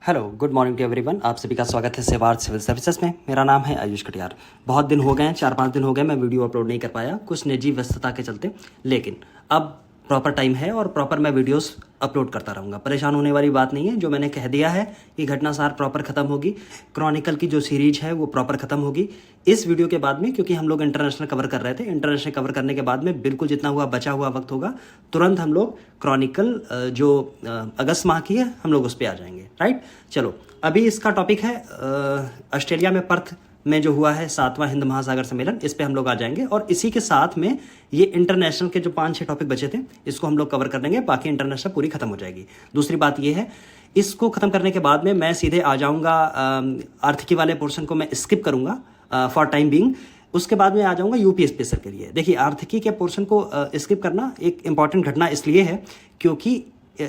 Hello, good morning to everyone. आप सभी का स्वागत है सेवार्थ सिविल सर्विसेज में। मेरा नाम है आयुष कटियार। बहुत दिन हो गए हैं, 4-5 दिन हो गए मैं वीडियो अपलोड नहीं कर पाया, कुछ निजी व्यस्तता के चलते। लेकिन अब प्रॉपर टाइम है और प्रॉपर मैं वीडियोस अपलोड करता रहूँगा। परेशान होने वाली बात नहीं है। जो मैंने कह दिया है कि घटनासार प्रॉपर ख़त्म होगी, क्रॉनिकल की जो सीरीज है वो प्रॉपर ख़त्म होगी इस वीडियो के बाद में, क्योंकि हम लोग इंटरनेशनल कवर कर रहे थे। इंटरनेशनल कवर करने के बाद में बिल्कुल जितना हुआ बचा हुआ वक्त होगा, तुरंत हम लोग क्रॉनिकल जो अगस्त माह की है हम लोग उस पर आ जाएंगे। राइट, चलो अभी इसका टॉपिक है ऑस्ट्रेलिया में पर्थ में जो हुआ है 7वां हिंद महासागर सम्मेलन, इस पे हम लोग आ जाएंगे। और इसी के साथ में ये इंटरनेशनल के जो 5-6 टॉपिक बचे थे इसको हम लोग कवर कर लेंगे, बाकी इंटरनेशनल पूरी खत्म हो जाएगी। दूसरी बात ये है, इसको खत्म करने के बाद में मैं सीधे आ जाऊंगा आर्थिकी वाले पोर्शन को मैं स्किप करूंगा फॉर टाइम बीइंग। उसके बाद में आ जाऊंगा यूपी स्पेशल के लिए। देखिए, आर्थिकी के पोर्शन को स्किप करना एक इंपॉर्टेंट घटना इसलिए है क्योंकि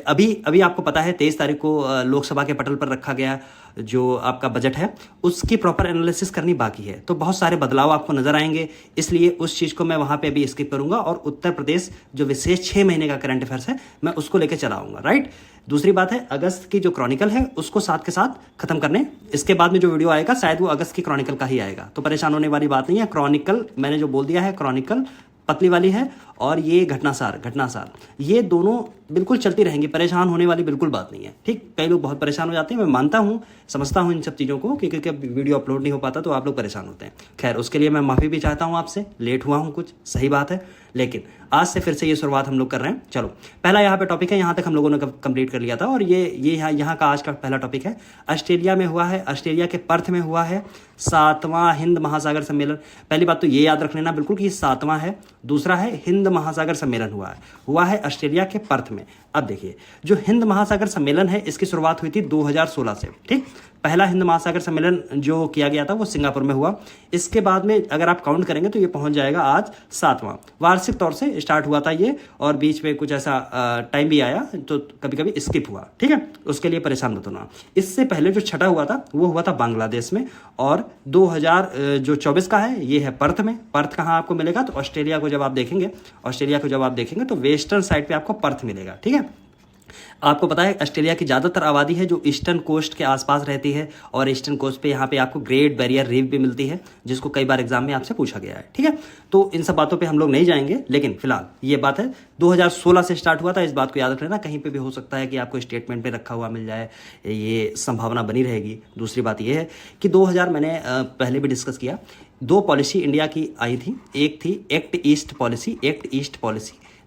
अभी आपको पता है 23 तारीख को लोकसभा के पटल पर रखा गया जो आपका बजट है उसकी प्रॉपर एनालिसिस करनी बाकी है। तो बहुत सारे बदलाव आपको नजर आएंगे, इसलिए उस चीज़ को मैं वहाँ पे अभी स्किप करूंगा और उत्तर प्रदेश जो विशेष 6 महीने का करंट अफेयर्स है मैं उसको लेकर चला आऊंगा। राइट, दूसरी बात है अगस्त की जो क्रॉनिकल है उसको साथ के साथ खत्म करने। इसके बाद में जो वीडियो आएगा शायद वो अगस्त की क्रॉनिकल का ही आएगा, तो परेशान होने वाली बात नहीं है। क्रॉनिकल मैंने जो बोल दिया है, क्रॉनिकल पतली वाली है और ये घटनासार ये दोनों बिल्कुल चलती रहेंगी, परेशान होने वाली बिल्कुल बात नहीं है। ठीक, कई लोग बहुत परेशान हो जाते हैं, मैं मानता हूँ, समझता हूँ इन सब चीज़ों को, क्योंकि वीडियो अपलोड नहीं हो पाता तो आप लोग परेशान होते हैं। खैर, उसके लिए मैं माफ़ी भी चाहता हूँ आपसे, लेट हुआ हूँ कुछ, सही बात है। लेकिन आज से फिर से ये शुरुआत हम लोग कर रहे हैं। चलो, पहला यहाँ पे टॉपिक है, यहाँ तक हम लोगों ने कंप्लीट कर लिया था। और ये यहाँ का आज का पहला टॉपिक है, ऑस्ट्रेलिया में हुआ है, ऑस्ट्रेलिया के पर्थ में हुआ है 7वां हिंद महासागर सम्मेलन। पहली बात तो ये याद रख लेना बिल्कुल कि ये 7वां है। दूसरा है हिंद महासागर सम्मेलन हुआ है ऑस्ट्रेलिया के पर्थ में। अब देखिए, जो हिंद महासागर सम्मेलन है इसकी शुरुआत हुई थी 2016 से। ठीक, पहला हिंद महासागर सम्मेलन जो किया गया था वो सिंगापुर में हुआ। इसके बाद में अगर आप काउंट करेंगे तो ये पहुंच जाएगा आज 7वां। वार्षिक तौर से स्टार्ट हुआ था ये, और बीच में कुछ ऐसा टाइम भी आया तो कभी कभी स्किप हुआ। ठीक है, उसके लिए परेशान मत होना। इससे पहले जो छठा हुआ था वो हुआ था बांग्लादेश में, और 2024 का है ये है पर्थ में। पर्थ कहाँ आपको मिलेगा, तो ऑस्ट्रेलिया को जब आप देखेंगे तो वेस्टर्न साइड पे आपको पर्थ मिलेगा। ठीक है, आपको पता है ऑस्ट्रेलिया की ज़्यादातर आबादी है जो ईस्टर्न कोस्ट के आसपास रहती है, और ईस्टर्न कोस्ट पे यहाँ पे आपको ग्रेट बैरियर रीफ भी मिलती है, जिसको कई बार एग्जाम में आपसे पूछा गया है। ठीक है, तो इन सब बातों पे हम लोग नहीं जाएंगे, लेकिन फिलहाल ये बात है 2016 से स्टार्ट हुआ था, इस बात को याद रख लेना। कहीं पे भी हो सकता है कि आपको स्टेटमेंट पे रखा हुआ मिल जाए, ये संभावना बनी रहेगी। दूसरी बात ये है कि 2000 मैंने पहले भी डिस्कस किया, 2 पॉलिसी इंडिया की आई थी। एक थी एक्ट ईस्ट पॉलिसी,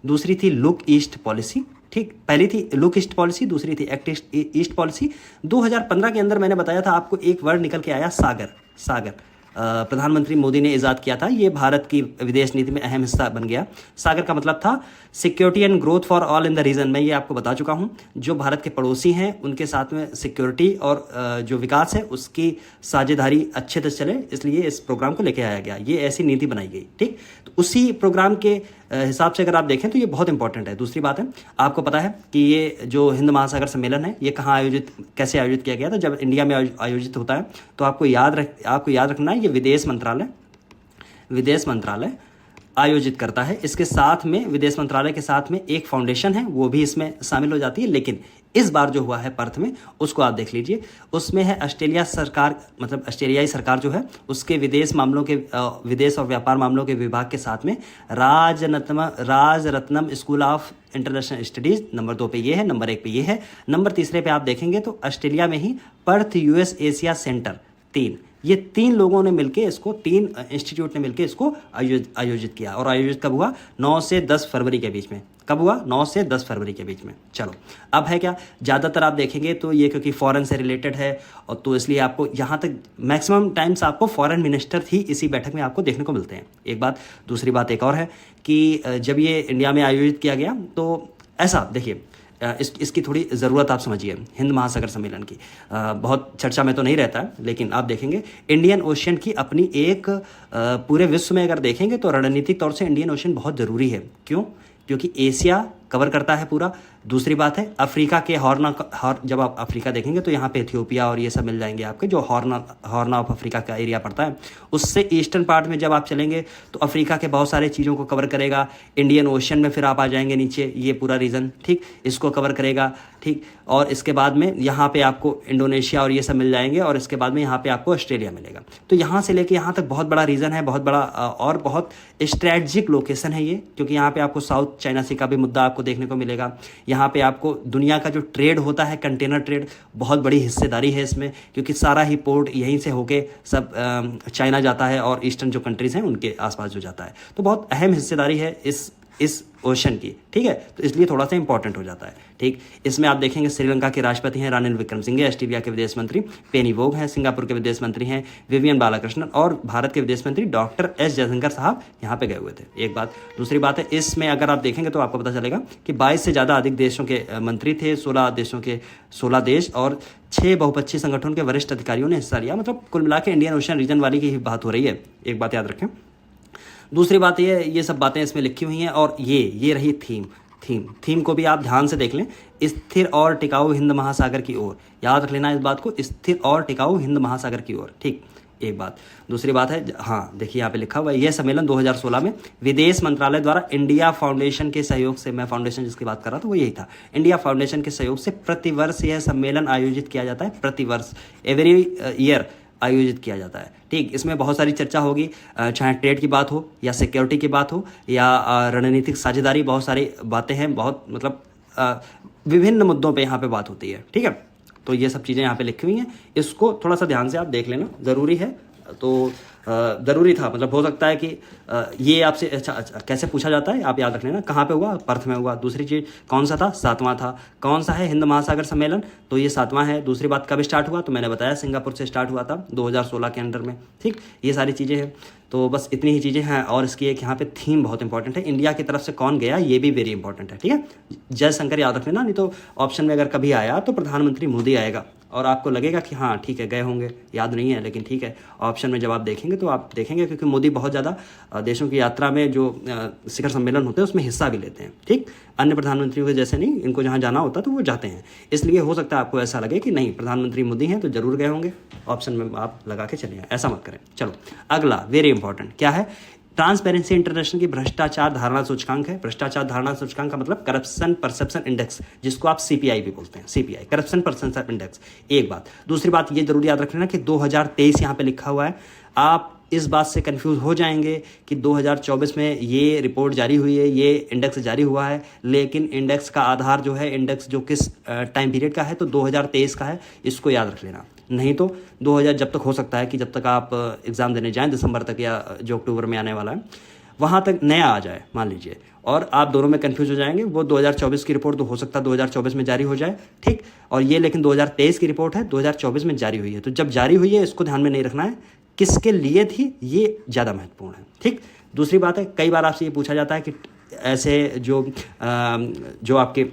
दूसरी थी लुक ईस्ट पॉलिसी। ठीक, पहली थी लुक ईस्ट पॉलिसी, दूसरी थी एक्ट ईस्ट पॉलिसी। 2015 के अंदर मैंने बताया था आपको, एक वर्ड निकल के आया, सागर। प्रधानमंत्री मोदी ने इजाद किया था, ये भारत की विदेश नीति में अहम हिस्सा बन गया। सागर का मतलब था security and growth for all in the region. मैं ये आपको बता चुका हूँ, जो भारत के पड़ोसी हैं उनके साथ में सिक्योरिटी और जो विकास है उसकी साझेदारी अच्छे से चले, इसलिए इस प्रोग्राम को लेके आया गया, ये ऐसी नीति बनाई गई। ठीक, तो उसी प्रोग्राम के हिसाब से अगर आप देखें तो ये बहुत इंपॉर्टेंट है। दूसरी बात है, आपको पता है कि ये जो हिंद महासागर सम्मेलन है ये कहाँ कैसे आयोजित किया गया था। जब इंडिया में आयोजित होता है तो आपको याद रखना है, ये विदेश मंत्रालय आयोजित करता है। इसके साथ में, विदेश मंत्रालय के साथ में एक फाउंडेशन है, वो भी इसमें शामिल हो जाती है। लेकिन इस बार जो हुआ है पर्थ में, उसको आप देख लीजिए, उसमें है ऑस्ट्रेलिया सरकार, मतलब ऑस्ट्रेलियाई सरकार जो है उसके विदेश और व्यापार मामलों के विभाग के साथ में Rajaratnam school of international studies, number 2 पे ये है, नंबर 1 पे ये है, नंबर 3 पे आप देखेंगे तो ऑस्ट्रेलिया में ही पर्थ यूएस एशिया सेंटर 3, ये 3 लोगों ने मिलकर इसको, 3 इंस्टीट्यूट ने मिलकर इसको आयोजित किया। और आयोजित कब हुआ? 9 से 10 फरवरी के बीच में। कब हुआ? 9 से 10 फरवरी के बीच में। चलो, अब है क्या, ज़्यादातर आप देखेंगे तो ये क्योंकि फॉरेन से रिलेटेड है, और तो इसलिए आपको यहाँ तक मैक्सिमम टाइम्स आपको फॉरेन मिनिस्टर ही इसी बैठक में आपको देखने को मिलते हैं। एक बात। दूसरी बात एक और है कि जब ये इंडिया में आयोजित किया गया तो ऐसा देखिए, इसकी थोड़ी ज़रूरत आप समझिए हिंद महासागर सम्मेलन की। बहुत चर्चा में तो नहीं रहता है, लेकिन आप देखेंगे इंडियन ओशियन की अपनी एक पूरे विश्व में अगर देखेंगे तो रणनीतिक तौर से इंडियन ओशियन बहुत ज़रूरी है। क्यों? क्योंकि एशिया कवर करता है पूरा। दूसरी बात है अफ्रीका के जब आप अफ्रीका देखेंगे तो यहाँ पे इथियोपिया और ये सब मिल जाएंगे आपके, जो हॉर्न ऑफ अफ्रीका का एरिया पड़ता है। उससे ईस्टर्न पार्ट में जब आप चलेंगे तो अफ्रीका के बहुत सारे चीज़ों को कवर करेगा। इंडियन ओशन में फिर आप आ जाएंगे नीचे, ये पूरा रीजन, ठीक, इसको कवर करेगा, ठीक। और इसके बाद में यहाँ पे आपको इंडोनेशिया और ये सब मिल जाएंगे, और इसके बाद में यहाँ पे आपको ऑस्ट्रेलिया मिलेगा। तो यहाँ से लेके यहाँ तक बहुत बड़ा रीजन है, बहुत बड़ा और बहुत स्ट्रेटजिक लोकेशन है ये, क्योंकि यहाँ पे आपको साउथ चाइना सी का भी मुद्दा आपको देखने को मिलेगा। यहाँ पे आपको दुनिया का जो ट्रेड होता है, कंटेनर ट्रेड, बहुत बड़ी हिस्सेदारी है इसमें, क्योंकि सारा ही पोर्ट यहीं से होके सब चाइना जाता है और ईस्टर्न जो कंट्रीज़ हैं उनके आसपास जो जाता है। तो बहुत अहम हिस्सेदारी है इस ओशन की, ठीक है। तो इसलिए थोड़ा सा इंपॉर्टेंट हो जाता है, ठीक। इसमें आप देखेंगे श्रीलंका के राष्ट्रपति हैं रानिल विक्रमसिंघे, ऑस्ट्रेलिया के विदेश मंत्री पेनी वोग हैं, सिंगापुर के विदेश मंत्री हैं विवियन बालाकृष्णन, और भारत के विदेश मंत्री डॉक्टर एस जयशंकर साहब यहाँ पे गए हुए थे, एक बात। दूसरी बात है इसमें अगर आप देखेंगे तो आपको पता चलेगा कि 22 से ज़्यादा अधिक देशों के मंत्री थे, 16 देश और 6 बहुपक्षीय संगठन के वरिष्ठ अधिकारियों ने हिस्सा लिया। मतलब कुल मिला के इंडियन ओशन रीजन वाली की ही बात हो रही है, एक बात याद रखें। दूसरी बात ये सब बातें इसमें लिखी हुई हैं, और ये रही थीम को भी आप ध्यान से देख लें, स्थिर और टिकाऊ हिंद महासागर की ओर, याद रख लेना इस बात को, स्थिर और टिकाऊ हिंद महासागर की ओर, ठीक, एक बात। दूसरी बात है, हाँ देखिए यहाँ पे लिखा हुआ है, यह सम्मेलन 2016 में विदेश मंत्रालय द्वारा इंडिया फाउंडेशन के सहयोग से, मैं फाउंडेशन जिसकी बात कर रहा था वो यही था, इंडिया फाउंडेशन के सहयोग से प्रतिवर्ष यह सम्मेलन आयोजित किया जाता है, प्रतिवर्ष, एवरी ईयर आयोजित किया जाता है, ठीक। इसमें बहुत सारी चर्चा होगी, चाहे ट्रेड की बात हो या सिक्योरिटी की बात हो या रणनीतिक साझेदारी, बहुत सारी बातें हैं, बहुत मतलब विभिन्न मुद्दों पे यहाँ पे बात होती है, ठीक है। तो ये सब चीज़ें यहाँ पे लिखी हुई हैं, इसको थोड़ा सा ध्यान से आप देख लेना, ज़रूरी है। तो ज़रूरी था, मतलब हो सकता है कि ये आपसे अच्छा कैसे पूछा जाता है, आप याद रख लेना। कहाँ पे हुआ? पर्थ में हुआ। दूसरी चीज़ कौन सा था? 7वां था। कौन सा है? हिंद महासागर सम्मेलन, तो ये 7वां है। दूसरी बात कब स्टार्ट हुआ, तो मैंने बताया सिंगापुर से स्टार्ट हुआ था 2016 के अंडर में, ठीक। ये सारी चीज़ें हैं, तो बस इतनी ही चीज़ें हैं। और इसकी एक यहाँ पे थीम बहुत इंपॉर्टेंट है, इंडिया की तरफ से कौन गया, ये भी वेरी इंपॉर्टेंट है, ठीक है। जयशंकर याद रख लेना, नहीं तो ऑप्शन में अगर कभी आया तो प्रधानमंत्री मोदी आएगा और आपको लगेगा कि हाँ ठीक है गए होंगे, याद नहीं है, लेकिन ठीक है ऑप्शन में जब आप देखेंगे तो आप देखेंगे, क्योंकि मोदी बहुत ज़्यादा देशों की यात्रा में जो शिखर सम्मेलन होते हैं उसमें हिस्सा भी लेते हैं, ठीक। अन्य प्रधानमंत्रियों के जैसे नहीं, इनको जहाँ जाना होता तो वो जाते हैं, इसलिए हो सकता है आपको ऐसा लगे कि नहीं प्रधानमंत्री मोदी हैं तो जरूर गए होंगे, ऑप्शन में आप लगा के चलिए, ऐसा मत करें। चलो अगला वेरी इंपॉर्टेंट क्या है, ट्रांसपेरेंसी इंटरनेशनल की भ्रष्टाचार धारणा सूचकांक है। भ्रष्टाचार धारणा सूचकांक का मतलब करप्शन परसेप्शन इंडेक्स, जिसको आप सीपीआई भी बोलते हैं, सीपीआई करप्शन परसेप्शन इंडेक्स, एक बात। दूसरी बात ये जरूर याद रख लेना कि 2023 यहाँ पे लिखा हुआ है, आप इस बात से कंफ्यूज हो जाएंगे कि 2024 में ये रिपोर्ट जारी हुई है, ये इंडेक्स जारी हुआ है, लेकिन इंडेक्स का आधार जो है, इंडेक्स जो किस टाइम पीरियड का है, तो 2023 का है, इसको याद रख लेना। नहीं तो 2000 जब तक हो सकता है कि जब तक आप एग्ज़ाम देने जाएं दिसंबर तक या जो अक्टूबर में आने वाला है वहाँ तक नया आ जाए मान लीजिए, और आप दोनों में कंफ्यूज हो जाएंगे। वो 2024 की रिपोर्ट तो हो सकता है 2024 में जारी हो जाए, ठीक, और ये लेकिन 2023 की रिपोर्ट है, 2024 में जारी हुई है। तो जब जारी हुई है इसको ध्यान में नहीं रखना है, किसके लिए थी ये ज़्यादा महत्वपूर्ण है, ठीक। दूसरी बात है, कई बार आपसे ये पूछा जाता है कि ऐसे जो आपके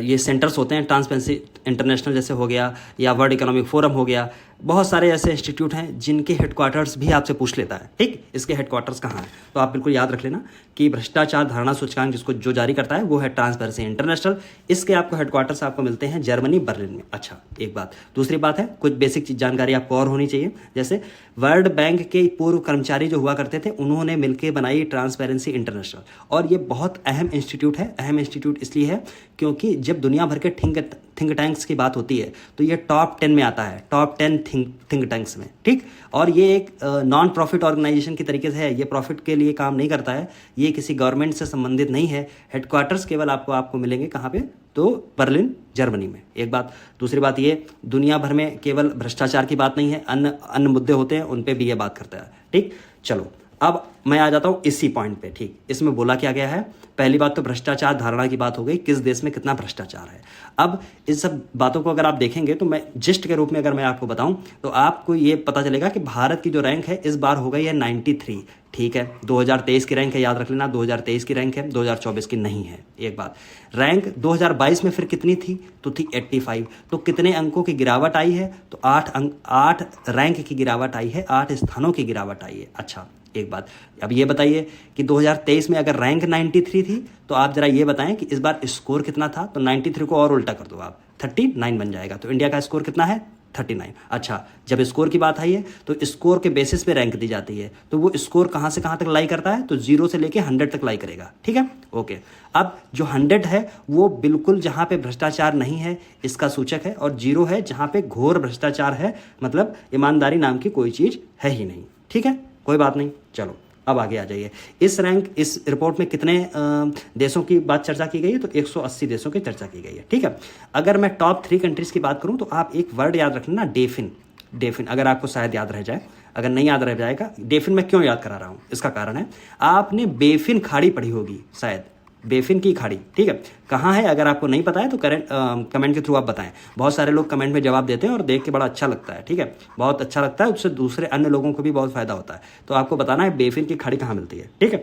ये सेंटर्स होते हैं, ट्रांसपेरेंसी इंटरनेशनल जैसे हो गया या वर्ल्ड इकोनॉमिक फोरम हो गया, बहुत सारे ऐसे इंस्टीट्यूट हैं जिनके हेडक्वार्टर्स भी आपसे पूछ लेता है, ठीक, इसके हेडक्वार्टर्स कहाँ हैं, तो आप बिल्कुल याद रख लेना कि भ्रष्टाचार धारणा सूचकांक जिसको जो जारी करता है वो है ट्रांसपेरेंसी इंटरनेशनल, इसके आपको हेडक्वार्टर्स आपको मिलते हैं जर्मनी बर्लिन में। अच्छा एक बात। दूसरी बात है कुछ बेसिक जानकारी आपको और होनी चाहिए, जैसे वर्ल्ड बैंक के पूर्व कर्मचारी जो हुआ करते थे उन्होंने मिलकर बनाई ट्रांसपेरेंसी इंटरनेशनल, और ये बहुत अहम इंस्टीट्यूट है। अहम इंस्टीट्यूट इसलिए है क्योंकि जब दुनिया भर के थिंक टैंक्स की बात होती है तो ये टॉप 10 में आता है, टॉप 10 थिंक टैंक्स में, ठीक। और ये एक नॉन प्रॉफिट ऑर्गेनाइजेशन की तरीके से है, ये प्रॉफिट के लिए काम नहीं करता है, ये किसी गवर्नमेंट से संबंधित नहीं है। हेडक्वार्टर्स केवल आपको मिलेंगे कहाँ पे, तो बर्लिन जर्मनी में, एक बात। दूसरी बात ये दुनिया भर में केवल भ्रष्टाचार की बात नहीं है, अन्य मुद्दे होते हैं उन पे भी ये बात करता है, ठीक। चलो अब मैं आ जाता हूँ इसी पॉइंट पे, ठीक। इसमें बोला क्या गया है, पहली बात तो भ्रष्टाचार धारणा की बात हो गई, किस देश में कितना भ्रष्टाचार है। अब इस सब बातों को अगर आप देखेंगे तो मैं जिस्ट के रूप में अगर मैं आपको बताऊं तो आपको ये पता चलेगा कि भारत की जो रैंक है इस बार हो गई है 93, ठीक है। 2023 की रैंक है, याद रख लेना 2023 की रैंक है, 2024 की नहीं है, एक बात। रैंक 2022 में फिर कितनी थी, तो थी 85। तो कितने अंकों की गिरावट आई है, तो 8 रैंक की गिरावट आई है, 8 स्थानों की गिरावट आई है। अच्छा एक बात। अब ये बताइए कि 2023 में अगर रैंक 93 थी तो आप जरा ये बताएं कि इस बार स्कोर कितना था। तो 93 को और उल्टा कर दो आप, 39 बन जाएगा। तो इंडिया का स्कोर कितना है? 39। अच्छा, जब स्कोर की बात आई है तो स्कोर के बेसिस पे रैंक दी जाती है। तो वो स्कोर कहाँ से कहाँ तक लाई करता है? तो 0 से लेके 100 तक लाई करेगा। ठीक है, ओके। अब जो 100 है वो बिल्कुल जहाँ पे भ्रष्टाचार नहीं है इसका सूचक है, और 0 है जहाँ पे घोर भ्रष्टाचार है, मतलब ईमानदारी नाम की कोई चीज़ है ही नहीं। ठीक है, कोई बात नहीं। चलो अब आगे आ जाइए। इस रिपोर्ट में कितने देशों की बात चर्चा की गई है? तो 180 देशों की चर्चा की गई है। ठीक है, अगर मैं टॉप 3 कंट्रीज की बात करूं तो आप एक वर्ड याद रखना ना, डेफिन। डेफिन अगर आपको शायद याद रह जाए, अगर नहीं याद रह जाएगा, डेफिन मैं क्यों याद करा रहा हूं इसका कारण है, आपने बेफिन खाड़ी पढ़ी होगी शायद, बेफिन की खाड़ी। ठीक है, कहाँ है? अगर आपको नहीं पता है तो कमेंट के थ्रू आप बताएं। बहुत सारे लोग कमेंट में जवाब देते हैं और देख के बड़ा अच्छा लगता है। ठीक है, बहुत अच्छा लगता है, उससे दूसरे अन्य लोगों को भी बहुत फायदा होता है। तो आपको बताना है बेफिन की खाड़ी कहाँ मिलती है। ठीक है,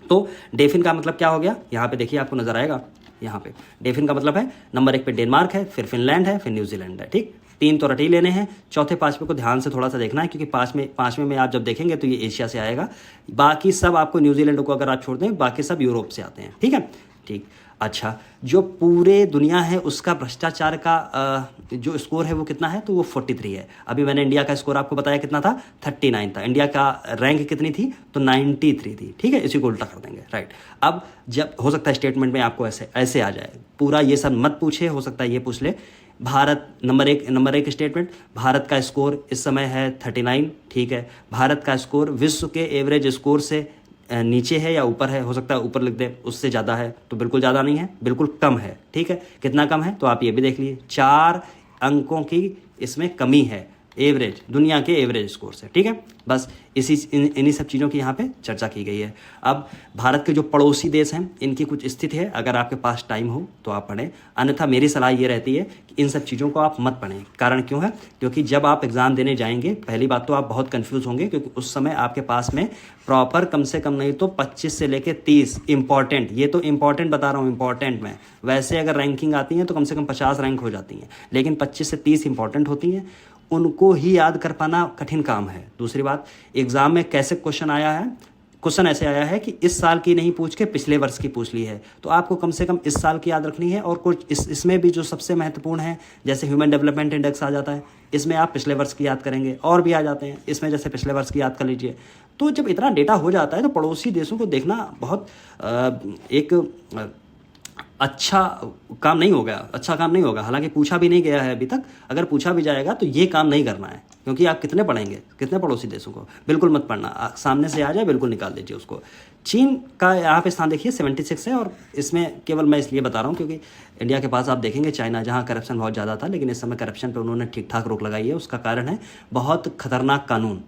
तो डेफिन का मतलब क्या हो गया? यहाँ पे देखिए, आपको नजर आएगा। यहाँ पे डेफिन का मतलब है नंबर 1 पे डेनमार्क है, फिर फिनलैंड है, फिर न्यूजीलैंड है। ठीक, 3 तो रट ही लेने हैं, चौथे पांचवें को ध्यान से थोड़ा सा देखना है, क्योंकि पांचवें में आप जब देखेंगे तो ये एशिया से आएगा। बाकी सब आपको, न्यूजीलैंड को अगर आप छोड़ दें, बाकी सब यूरोप से आते हैं। ठीक है, ठीक। अच्छा, जो पूरे दुनिया है उसका भ्रष्टाचार का जो स्कोर है वो कितना है? तो वो 43 है। अभी मैंने इंडिया का स्कोर आपको बताया कितना था? 39 था। इंडिया का रैंक कितनी थी? तो 93 थी। ठीक है, इसी को उल्टा कर देंगे। राइट, अब जब हो सकता है स्टेटमेंट में आपको ऐसे आ जाए, पूरा ये सब मत पूछे, हो सकता है ये पूछ ले। भारत नंबर एक स्टेटमेंट, भारत का स्कोर इस समय है 39। ठीक है, भारत का स्कोर विश्व के एवरेज स्कोर से नीचे है या ऊपर है? हो सकता है ऊपर लिख दे, उससे ज़्यादा है तो बिल्कुल ज़्यादा नहीं है, बिल्कुल कम है। ठीक है, कितना कम है? तो आप ये भी देख लीजिए, 4 अंकों की इसमें कमी है एवरेज, दुनिया के एवरेज स्कोर से। ठीक है, बस इन्हीं सब चीज़ों की यहाँ पे चर्चा की गई है। अब भारत के जो पड़ोसी देश हैं इनकी कुछ स्थिति है, अगर आपके पास टाइम हो तो आप पढ़ें, अन्यथा मेरी सलाह ये रहती है कि इन सब चीज़ों को आप मत पढ़ें। कारण क्यों है? क्योंकि जब आप एग्ज़ाम देने जाएंगे, पहली बात तो आप बहुत कन्फ्यूज़ होंगे, क्योंकि उस समय आपके पास में प्रॉपर कम से कम नहीं तो 25 से लेकर 30 इंपॉर्टेंट, ये तो इंपॉर्टेंट बता रहा हूँ, इंपॉर्टेंट में, वैसे अगर रैंकिंग आती है तो कम से कम 50 रैंक हो जाती हैं, लेकिन 25 से 30 इंपॉर्टेंट होती हैं, उनको ही याद कर पाना कठिन काम है। दूसरी बात, एग्जाम में कैसे क्वेश्चन आया है, क्वेश्चन ऐसे आया है कि इस साल की नहीं पूछ के पिछले वर्ष की पूछ ली है, तो आपको कम से कम इस साल की याद रखनी है। और कुछ इसमें भी जो सबसे महत्वपूर्ण है, जैसे ह्यूमन डेवलपमेंट इंडेक्स आ जाता है, इसमें आप पिछले वर्ष की याद करेंगे, और भी आ जाते हैं इसमें, जैसे पिछले वर्ष की याद कर लीजिए। तो जब इतना डेटा हो जाता है तो पड़ोसी देशों को देखना बहुत एक अच्छा काम नहीं होगा। हालांकि पूछा भी नहीं गया है अभी तक, अगर पूछा भी जाएगा तो ये काम नहीं करना है, क्योंकि आप कितने पढ़ेंगे, कितने पड़ोसी देशों को? बिल्कुल मत पढ़ना, सामने से आ जाए बिल्कुल निकाल दीजिए उसको। चीन का यहाँ पे स्थान देखिए 76 है, और इसमें केवल मैं इसलिए बता रहा हूँ क्योंकि इंडिया के पास आप देखेंगे चाइना, जहाँ करप्शन बहुत ज़्यादा था, लेकिन इस समय करप्शन पर उन्होंने ठीक ठाक रोक लगाई है। उसका कारण है बहुत खतरनाक कानून,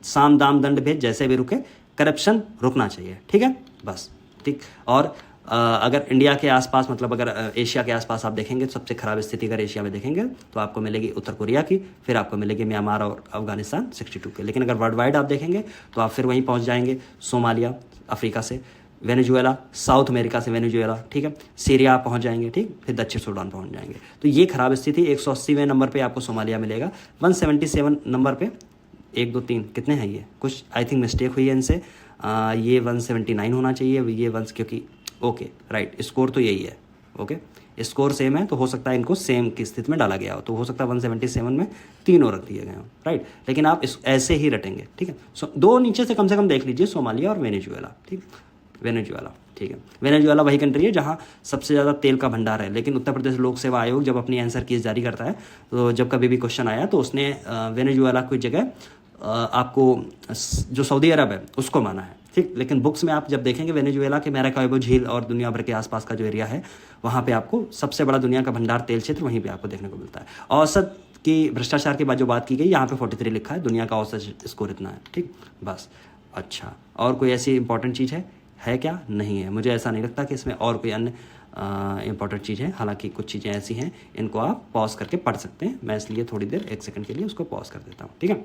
साम दाम दंड भेद जैसे भी रुके, करप्शन रुकना चाहिए। ठीक है, बस ठीक। और अगर इंडिया के आसपास, मतलब अगर एशिया के आसपास आप देखेंगे तो सबसे खराब स्थिति अगर एशिया में देखेंगे तो आपको मिलेगी उत्तर कोरिया की, फिर आपको मिलेगी म्यांमार और अफगानिस्तान 62 के। लेकिन अगर वर्ल्ड वाइड आप देखेंगे तो आप फिर वहीं पहुंच जाएंगे, सोमालिया अफ्रीका से, वेनेजुएला साउथ अमेरिका से, वेनेजुएला, ठीक है, सीरिया आप पहुंच जाएंगे, ठीक, फिर दक्षिण सूडान पहुंच जाएंगे। तो ये खराब स्थिति, 180वें नंबर पर आपको सोमालिया मिलेगा, 177 नंबर पर 1 2 3 कितने हैं ये, कुछ आई थिंक मिस्टेक हुई है इनसे, ये 179 होना चाहिए, ये 1, क्योंकि ओके राइट, स्कोर तो यही है। ओके, स्कोर सेम है तो हो सकता है इनको सेम की स्थिति में डाला गया हो, तो हो सकता है 177 में 3 और रख दिए गए हो। राइट, लेकिन आप ऐसे ही रटेंगे। ठीक है, 2 नीचे से कम देख लीजिए, सोमालिया और वेनेजुएला। ठीक, वेनेजुएला, ठीक है, वेनेजुएला वही कंट्री है जहाँ सबसे ज़्यादा तेल का भंडार है। लेकिन उत्तर प्रदेश लोक सेवा आयोग जब अपनी आंसर कीज जारी करता है, तो जब कभी भी क्वेश्चन आया तो उसने वेनेजुएला की जगह आपको जो सऊदी अरब है उसको माना है। ठीक, लेकिन बुक्स में आप जब देखेंगे वेनेजुएला के मैराकाइबो झील और दुनिया भर के आसपास का जो एरिया है, वहाँ पे आपको सबसे बड़ा दुनिया का भंडार तेल क्षेत्र वहीं पे आपको देखने को मिलता है। औसत की भ्रष्टाचार की बात जो बात की गई, यहाँ पे 43 लिखा है, दुनिया का औसत स्कोर इतना है। ठीक, बस। अच्छा, और कोई ऐसी इंपॉर्टेंट चीज़ है क्या? नहीं है, मुझे ऐसा नहीं लगता कि इसमें और कोई अन्य इंपॉर्टेंट चीज़ है। हालांकि कुछ चीज़ें ऐसी हैं, इनको आप पॉज करके पढ़ सकते हैं, मैं इसलिए थोड़ी देर 1 सेकंड के लिए उसको पॉज कर देता हूँ। ठीक है,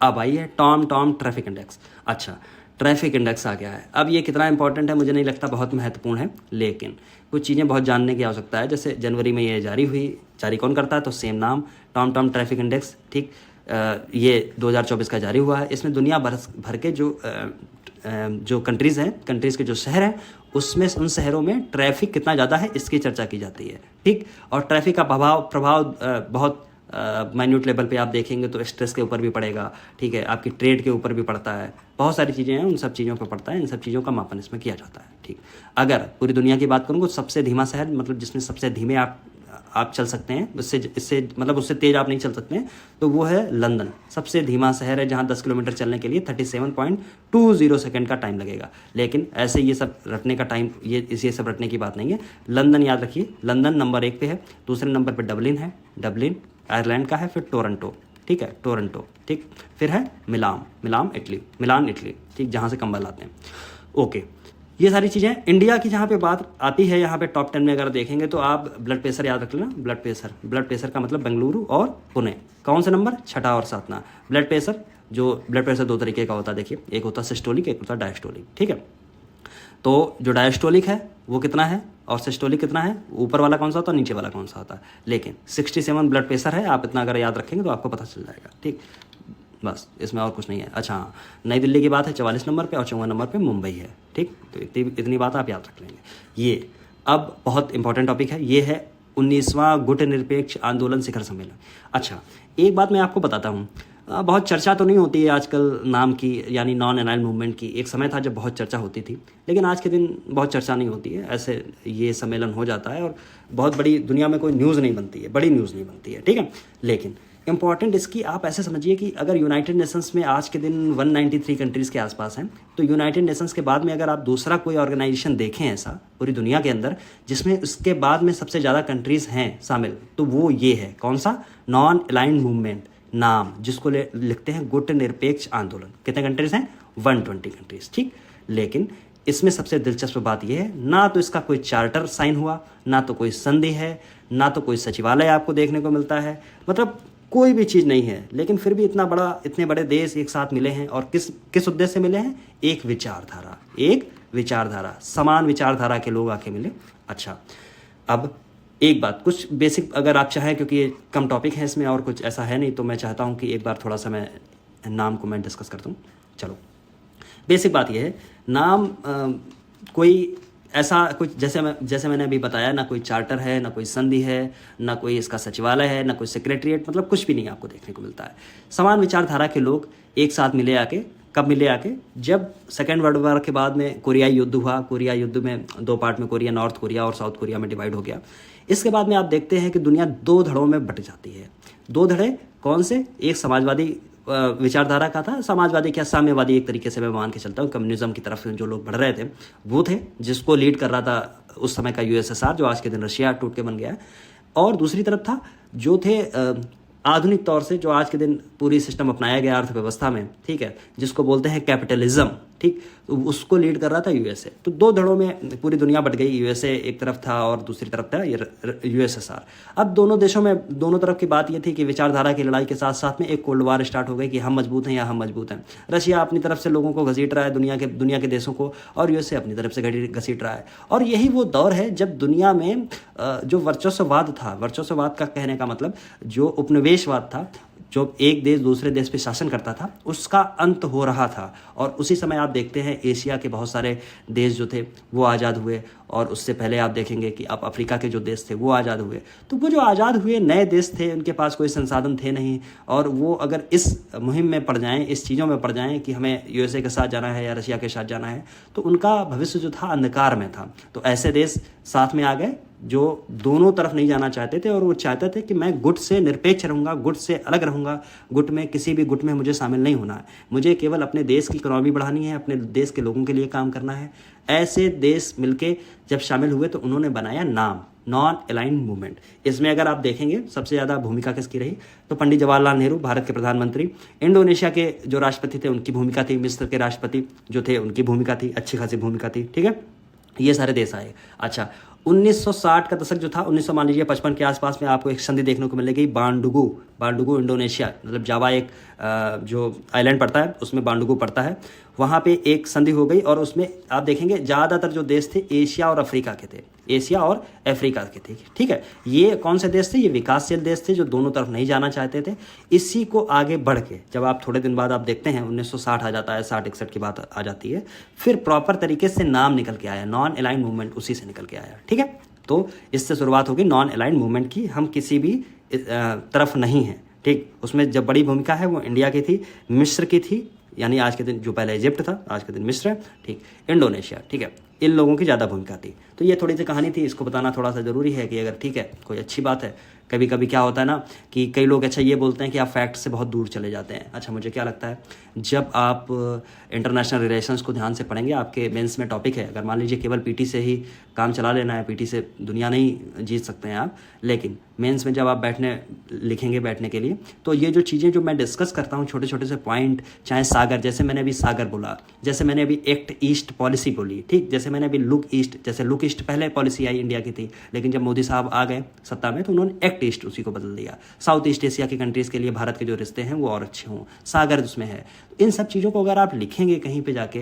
अब आइए टॉम ट्रैफिक इंडेक्स। अच्छा, ट्रैफिक इंडेक्स आ गया है। अब ये कितना इंपॉर्टेंट है मुझे नहीं लगता बहुत महत्वपूर्ण है, लेकिन कुछ चीज़ें बहुत जानने की आवश्यकता है। जैसे जनवरी में ये जारी कौन करता है? तो सेम नाम, टॉम ट्रैफिक इंडेक्स। ठीक, ये 2024 का जारी हुआ है। इसमें दुनिया भर के जो कंट्रीज़ हैं, कंट्रीज़ के जो शहर हैं, उसमें उन शहरों में ट्रैफिक कितना ज़्यादा है इसकी चर्चा की जाती है, ठीक। और ट्रैफिक का प्रभाव बहुत माइन्यूट लेवल पे आप देखेंगे तो स्ट्रेस के ऊपर भी पड़ेगा, ठीक है, आपकी ट्रेड के ऊपर भी पड़ता है, बहुत सारी चीज़ें हैं, उन सब चीज़ों पर पड़ता है, इन सब चीज़ों का मापन इसमें किया जाता है, ठीक। अगर पूरी दुनिया की बात करूँ तो सबसे धीमा शहर, मतलब जिसमें सबसे धीमे आप चल सकते हैं, इससे मतलब उससे तेज़ आप नहीं चल सकते हैं, तो वो है लंदन। सबसे धीमा शहर है जहाँ 10 किलोमीटर चलने के लिए 37.20 सेकंड का टाइम लगेगा। लेकिन ऐसे ये सब रटने का टाइम, ये सब रटने की बात नहीं है। लंदन याद रखिए, लंदन नंबर 1 पे है। दूसरे नंबर पे डबलिन है, डबलिन आयरलैंड का है। फिर टोरंटो, ठीक है, टोरंटो, ठीक। फिर है मिलान इटली, ठीक, जहाँ से कंबल आते हैं। ओके, ये सारी चीज़ें। इंडिया की जहाँ पे बात आती है, यहाँ पे टॉप 10 में अगर देखेंगे तो आप ब्लड प्रेशर याद रख लेना। ब्लड प्रेशर का मतलब बेंगलुरु और पुणे। कौन सा नंबर? 6 और 7। ब्लड प्रेशर 2 तरीके का होता है, देखिए, एक होता है सिस्टोलिक, एक होता है डायस्टोलिक, ठीक है। तो जो डायस्टोलिक है वो कितना है और सिस्टोलिक कितना है, ऊपर वाला कौन सा होता है, नीचे वाला कौन सा होता है। लेकिन 67 ब्लड प्रेशर है, आप इतना अगर याद रखेंगे तो आपको पता चल जाएगा, ठीक। बस, इसमें और कुछ नहीं है। अच्छा, नई दिल्ली की बात है 44 नंबर पे और 54 नंबर पे मुंबई है, ठीक। तो इतनी बात आप याद रख लेंगे। ये अब बहुत इंपॉर्टेंट टॉपिक है, ये है 19वां गुटनिरपेक्ष आंदोलन शिखर सम्मेलन। अच्छा, एक बात मैं आपको बताता हूँ, बहुत चर्चा तो नहीं होती है आजकल नाम की, यानी नॉन अलाइंड मूवमेंट की। एक समय था जब बहुत चर्चा होती थी, लेकिन आज के दिन बहुत चर्चा नहीं होती है। ऐसे ये सम्मेलन हो जाता है और बहुत बड़ी दुनिया में कोई न्यूज़ नहीं बनती है, बड़ी न्यूज़ नहीं बनती है, ठीक है। लेकिन इंपॉर्टेंट इसकी आप ऐसे समझिए कि अगर यूनाइटेड नेशंस में आज के दिन 193 कंट्रीज़ के आसपास हैं, तो यूनाइटेड नेशंस के बाद में अगर आप दूसरा कोई ऑर्गेनाइजेशन देखें ऐसा पूरी दुनिया के अंदर जिसमें उसके बाद में सबसे ज़्यादा कंट्रीज़ हैं शामिल, तो वो ये है। कौन सा? नॉन अलाइंड मूवमेंट नाम, जिसको लिखते हैं गुटनिरपेक्ष आंदोलन। कितने कंट्रीज़ हैं? 120 कंट्रीज़, ठीक। लेकिन इसमें सबसे दिलचस्प बात यह है, ना तो इसका कोई चार्टर साइन हुआ, ना तो कोई संधि है, ना तो कोई सचिवालय आपको देखने को मिलता है, मतलब कोई भी चीज़ नहीं है। लेकिन फिर भी इतने बड़े देश एक साथ मिले हैं और किस उद्देश्य से मिले हैं? एक विचारधारा, समान विचारधारा के लोग आके मिले। अच्छा, अब एक बात, कुछ बेसिक अगर आप चाहें, क्योंकि ये कम टॉपिक है इसमें और कुछ ऐसा है नहीं, तो मैं चाहता हूँ कि एक बार थोड़ा सा मैं नाम को मैं डिस्कस करता हूँ। चलो, बेसिक बात यह है, नाम कोई ऐसा कुछ, जैसे मैंने अभी बताया, ना कोई चार्टर है, ना कोई संधि है, ना कोई इसका सचिवालय है, ना कोई सेक्रेटरीट, मतलब कुछ भी नहीं आपको देखने को मिलता है। समान विचारधारा के लोग एक साथ मिले आके, कब मिले आके? जब सेकेंड वर्ल्ड वॉर के बाद में कोरियाई युद्ध हुआ। कोरिया युद्ध में 2 पार्ट में कोरिया, नॉर्थ कोरिया और साउथ कोरिया में डिवाइड हो गया। इसके बाद में आप देखते हैं कि दुनिया 2 धड़ों में बट जाती है। 2 धड़े कौन से? एक समाजवादी विचारधारा का था, समाजवादी क्या, साम्यवादी एक तरीके से मैं मान के चलता हूँ। कम्युनिज्म की तरफ जो लोग बढ़ रहे थे वो थे, जिसको लीड कर रहा था उस समय का यूएसएसआर, जो आज के दिन रशिया टूट के बन गया है। और दूसरी तरफ था जो थे आधुनिक तौर से, जो आज के दिन पूरी सिस्टम अपनाया गया अर्थव्यवस्था में, ठीक है, जिसको बोलते हैं कैपिटलिज्म, ठीक, तो उसको लीड कर रहा था यूएसए। तो 2 धड़ों में पूरी दुनिया बट गई। यूएसए एक तरफ था और दूसरी तरफ था यूएसएसआर। अब दोनों देशों में, दोनों तरफ की बात ये थी कि विचारधारा की लड़ाई के साथ साथ में एक कोल्ड वार स्टार्ट हो गई कि हम मजबूत हैं या हम मजबूत हैं। रशिया अपनी तरफ से लोगों को घसीट रहा है, दुनिया के देशों को, और यूएसए अपनी तरफ से घसीट रहा है। और यही वो दौर है जब दुनिया में जो वर्चस्ववाद था, वर्चस्ववाद का कहने का मतलब जो उपनिवेशवाद था, जो एक देश दूसरे देश पे शासन करता था, उसका अंत हो रहा था। और उसी समय आप देखते हैं एशिया के बहुत सारे देश जो थे वो आज़ाद हुए, और उससे पहले आप देखेंगे कि आप अफ्रीका के जो देश थे वो आज़ाद हुए। तो वो जो आज़ाद हुए नए देश थे, उनके पास कोई संसाधन थे नहीं, और वो अगर इस मुहिम में पड़ जाएं, इस चीज़ों में पड़ जाएं कि हमें यूएसए के साथ जाना है या रशिया के साथ जाना है, तो उनका भविष्य जो था अंधकार में था। तो ऐसे देश साथ में आ गए जो दोनों तरफ नहीं जाना चाहते थे, और वो चाहते थे कि मैं गुट से निरपेक्ष रहूँगा, गुट से अलग रहूँगा, गुट में किसी भी गुट में मुझे शामिल नहीं होना है, मुझे केवल अपने देश की इकोनॉमी बढ़ानी है, अपने देश के लोगों के लिए काम करना है। ऐसे देश मिलके जब शामिल हुए तो उन्होंने बनाया नाम, नॉन अलाइंड मूवमेंट। इसमें अगर आप देखेंगे सबसे ज़्यादा भूमिका किसकी रही, तो पंडित जवाहरलाल नेहरू, भारत के प्रधानमंत्री। इंडोनेशिया के जो राष्ट्रपति थे उनकी भूमिका थी, मिस्र के राष्ट्रपति जो थे उनकी भूमिका थी, अच्छी खासी भूमिका थी, ठीक है। ये सारे देश आए। अच्छा, 1960 का दशक जो था, 1900 मान लीजिए 55 के आसपास में आपको एक संधि देखने को मिलेगी, बांडुगु बांडुगु इंडोनेशिया, मतलब जावा एक जो आइलैंड पड़ता है उसमें बांडुगु पड़ता है, वहाँ पे एक संधि हो गई और उसमें आप देखेंगे ज़्यादातर जो देश थे एशिया और अफ्रीका के थे, एशिया और अफ्रीका के थे, ठीक है। ये कौन से देश थे? ये विकासशील देश थे जो दोनों तरफ नहीं जाना चाहते थे। इसी को आगे बढ़ के जब आप थोड़े दिन बाद आप देखते हैं 1960 आ जाता है, 60-61 की बात आ जाती है, फिर प्रॉपर तरीके से नाम निकल के आया, नॉन अलाइंड मूवमेंट उसी से निकल के आया, ठीक है। तो इससे शुरुआत होगी नॉन अलाइंड मूवमेंट की। हम किसी भी तरफ नहीं हैं, ठीक। उसमें जब बड़ी भूमिका है वो इंडिया की थी, मिस्र की थी, यानी आज के दिन जो पहले इजिप्ट था आज के दिन मिस्र है, ठीक, इंडोनेशिया, ठीक है, इन लोगों की ज़्यादा भूमिका थी। तो ये थोड़ी सी कहानी थी, इसको बताना थोड़ा सा ज़रूरी है कि अगर ठीक है कोई अच्छी बात है। कभी कभी क्या होता है ना कि कई लोग अच्छा ये बोलते हैं कि आप फैक्ट से बहुत दूर चले जाते हैं। अच्छा, मुझे क्या लगता है, जब आप इंटरनेशनल रिलेशंस को ध्यान से पढ़ेंगे, आपके मेंस में टॉपिक है, अगर मान लीजिए केवल पीटी से ही काम चला लेना है, पीटी से दुनिया नहीं जीत सकते हैं आप, लेकिन मेंस में जब आप लिखेंगे बैठने के लिए, तो ये जो चीज़ें जो मैं डिस्कस करता हूँ, छोटे छोटे से पॉइंट, चाहे सागर, जैसे मैंने अभी सागर बोला, जैसे मैंने अभी एक्ट ईस्ट पॉलिसी बोली, ठीक, जैसे मैंने अभी लुक ईस्ट, जैसे लुक ईस्ट पहले पॉलिसी आई इंडिया की थी, लेकिन जब मोदी साहब आ गए सत्ता में तो उन्होंने एक्ट ईस्ट उसी को बदल दिया। साउथ ईस्ट एशिया की कंट्रीज़ के लिए भारत के जो रिश्ते हैं वो और अच्छे हों, सागर उसमें है। इन सब चीज़ों को अगर आप लिखेंगे कहीं पे जाके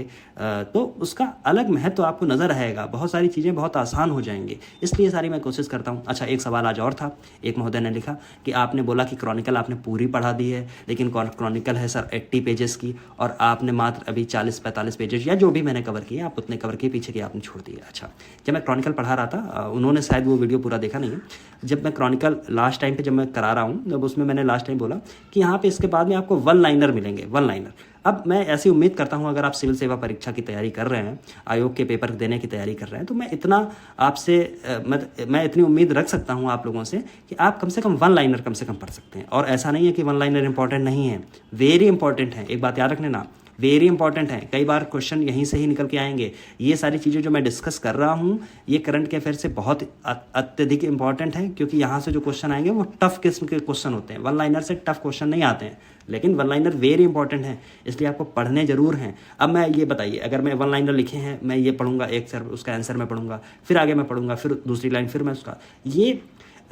तो उसका अलग महत्व तो आपको नज़र आएगा, बहुत सारी चीज़ें बहुत आसान हो जाएंगी। इसलिए सारी मैं कोशिश करता हूँ। अच्छा, एक सवाल आज और था, एक महोदय ने लिखा कि आपने बोला कि क्रॉनिकल आपने पूरी पढ़ा दी है, लेकिन क्रॉनिकल है सर 80 पेजेस की और आपने मात्र अभी 40-45 पेजेस या जो भी मैंने कवर किए आप उतने कवर किए, पीछे के आपने छोड़ दिए। अच्छा, जब मैं क्रॉनिकल पढ़ा रहा था, उन्होंने शायद वो वीडियो पूरा देखा नहीं है, जब मैं क्रॉनिकल लास्ट टाइम पे जब मैं करा रहा हूँ, जब उसमें मैंने लास्ट टाइम बोला कि यहाँ पे इसके बाद में आपको वन लाइनर मिलेंगे, वन लाइनर। अब मैं ऐसी उम्मीद करता हूं अगर आप सिविल सेवा परीक्षा की तैयारी कर रहे हैं, आयोग के पेपर देने की तैयारी कर रहे हैं, तो मैं इतना आपसे मैं इतनी उम्मीद रख सकता हूं आप लोगों से कि आप कम से कम वन लाइनर कम से कम पढ़ सकते हैं। और ऐसा नहीं है कि वन लाइनर इंपॉर्टेंट नहीं है, वेरी इंपॉर्टेंट है, एक बात याद रखने ना, वेरी इंपॉर्टेंट है। कई बार क्वेश्चन यहीं से ही निकल के आएंगे। ये सारी चीज़ें जो मैं डिस्कस कर रहा हूँ ये करंट के अफेयर से बहुत अत्यधिक इंपॉर्टेंट है, क्योंकि यहाँ से जो क्वेश्चन आएंगे वो टफ किस्म के क्वेश्चन होते हैं, वन लाइनर से टफ क्वेश्चन नहीं आते हैं, लेकिन वन लाइनर वेरी इंपॉर्टेंट है, इसलिए आपको पढ़ने जरूर हैं। अब मैं ये बताइए, अगर मैं वन लाइनर लिखे हैं, मैं ये पढ़ूंगा, एक सर उसका आंसर मैं पढ़ूंगा, फिर आगे मैं पढ़ूंगा, फिर दूसरी लाइन, फिर मैं उसका,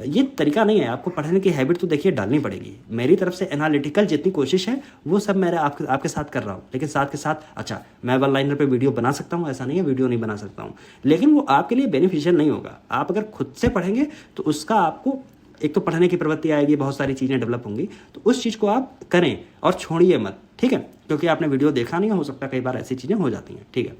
ये तरीका नहीं है। आपको पढ़ने की हैबिट तो देखिए डालनी पड़ेगी। मेरी तरफ से एनालिटिकल जितनी कोशिश है वो सब मैं आपके साथ कर रहा हूँ, लेकिन साथ के साथ अच्छा मैं वन लाइनर पे वीडियो बना सकता हूँ, ऐसा नहीं है वीडियो नहीं बना सकता हूँ, लेकिन वो आपके लिए बेनिफिशियल नहीं होगा। आप अगर खुद से पढ़ेंगे तो उसका आपको एक तो पढ़ने की प्रवृत्ति आएगी, बहुत सारी चीज़ें डेवलप होंगी, तो उस चीज़ को आप करें और छोड़िए मत, ठीक है, क्योंकि आपने वीडियो देखा नहीं हो सकता कई बार ऐसी चीज़ें हो जाती हैं, ठीक है।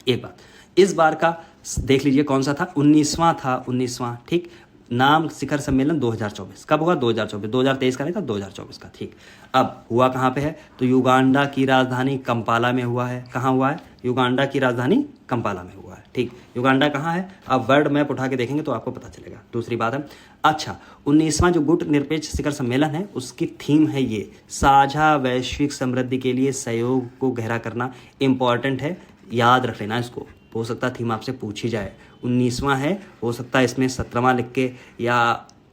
एक बात इस बार का देख लीजिए कौन सा था, 19वां, ठीक, नाम शिखर सम्मेलन 2024 कब हुआ, 2024, 2023 का नहीं था, 2024 का, ठीक। अब हुआ कहाँ पे है, तो युगांडा की राजधानी कंपाला में हुआ है। कहाँ हुआ है, युगांडा की राजधानी कंपाला में हुआ है, ठीक। युगांडा कहाँ है, आप वर्ल्ड मैप उठा के देखेंगे तो आपको पता चलेगा। दूसरी बात है, अच्छा 19वां जो गुट निरपेक्ष शिखर सम्मेलन है उसकी थीम है ये, साझा वैश्विक समृद्धि के लिए सहयोग को गहरा करना। इंपॉर्टेंट है, याद रख लेना इसको, हो सकता है थीम आपसे पूछी जाए। 19वां है, हो सकता है इसमें 17वां लिख के या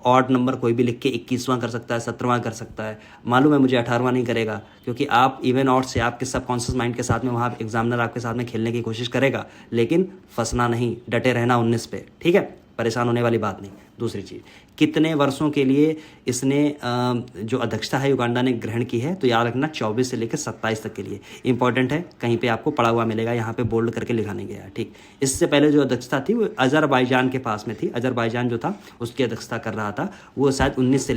ऑड नंबर कोई भी लिख के 21वां कर सकता है, 17वां कर सकता है। मालूम है मुझे 18वां नहीं करेगा, क्योंकि आप इवन ऑड से आपके सबकॉन्शियस माइंड के साथ में वहाँ एग्जामिनर आपके साथ में खेलने की कोशिश करेगा, लेकिन फंसना नहीं, डटे रहना 19 पे, ठीक है, परेशान होने वाली बात नहीं। दूसरी चीज़, कितने वर्षों के लिए इसने जो अध्यक्षता है युगांडा ने ग्रहण की है, तो याद रखना 24 से लेकर 27 तक के लिए। इंपॉर्टेंट है, कहीं पे आपको पढ़ा हुआ मिलेगा, यहाँ पे बोल्ड करके लिखा नहीं गया है, ठीक। इससे पहले जो अध्यक्षता थी वो अजरबैजान के पास में थी, अजरबैजान जो था उसकी अध्यक्षता कर रहा था, वो शायद 19 से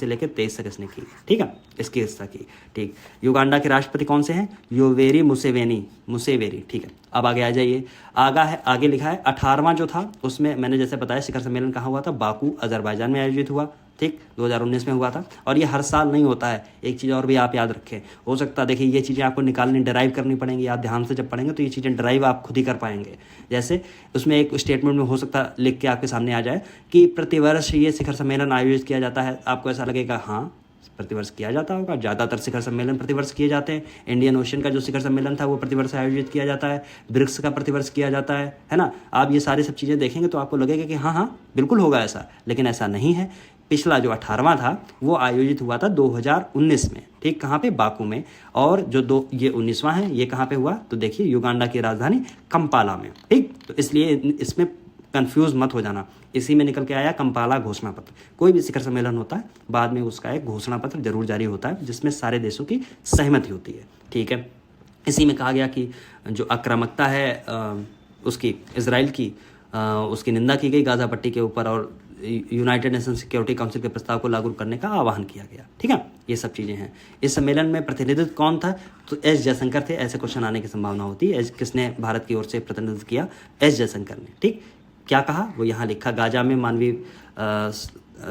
लेकर 23 तक इसने की, ठीक है, इसकी अध्यक्षता की, ठीक। युगांडा के राष्ट्रपति कौन से हैं, योवेरी मुसेवेरी, ठीक है। अब आगे आ जाइए, आगे लिखा है 18वां जो था उसमें मैंने जैसे बताया शिखर सम्मेलन कहाँ हुआ था, बाकू अजरबैजान में आयोजित हुआ, ठीक, 2019 में हुआ था। और ये हर साल नहीं होता है। एक चीज़ और भी आप याद रखें, हो सकता है देखिए ये चीज़ें आपको निकालनी डराइव करनी पड़ेंगी, आप ध्यान से जब पढ़ेंगे तो ये चीज़ें डराइव आप खुद ही कर पाएंगे। जैसे उसमें एक स्टेटमेंट में हो सकता है लिख के आपके सामने आ जाए कि प्रतिवर्ष ये शिखर सम्मेलन आयोजित किया जाता है, आपको ऐसा लगेगा हाँ प्रतिवर्ष किया जाता होगा, ज़्यादातर शिखर सम्मेलन प्रतिवर्ष किए जाते हैं। इंडियन ओशन का जो शिखर सम्मेलन था वो प्रतिवर्ष आयोजित किया जाता है, ब्रिक्स का प्रतिवर्ष किया जाता है ना। आप ये सारी सब चीज़ें देखेंगे तो आपको लगेगा कि हाँ बिल्कुल होगा ऐसा, लेकिन ऐसा नहीं है। पिछला जो 18वां था वो आयोजित हुआ था 2019 में, ठीक, कहाँ पे, बाकू में। और जो ये 19वां है ये कहाँ पे हुआ, तो देखिए युगांडा की राजधानी कंपाला में, ठीक। तो इसलिए इसमें कंफ्यूज मत हो जाना। इसी में निकल के आया कंपाला घोषणा पत्र। कोई भी शिखर सम्मेलन होता है बाद में उसका एक घोषणा पत्र जरूर जारी होता है जिसमें सारे देशों की सहमति होती है, ठीक है। इसी में कहा गया कि जो आक्रामकता है उसकी इजराइल की उसकी निंदा की गई गाज़ा पट्टी के ऊपर और यूनाइटेड नेशन सिक्योरिटी काउंसिल के प्रस्ताव को लागू करने का आह्वान किया गया, ठीक है। ये सब चीज़ें हैं। इस सम्मेलन में प्रतिनिधित्व कौन था? तो एस जयशंकर थे। ऐसे क्वेश्चन आने की संभावना होती है। किसने भारत की ओर से प्रतिनिधित्व किया? एस जयशंकर ने, ठीक। क्या कहा वो यहाँ लिखा, गाजा में मानवीय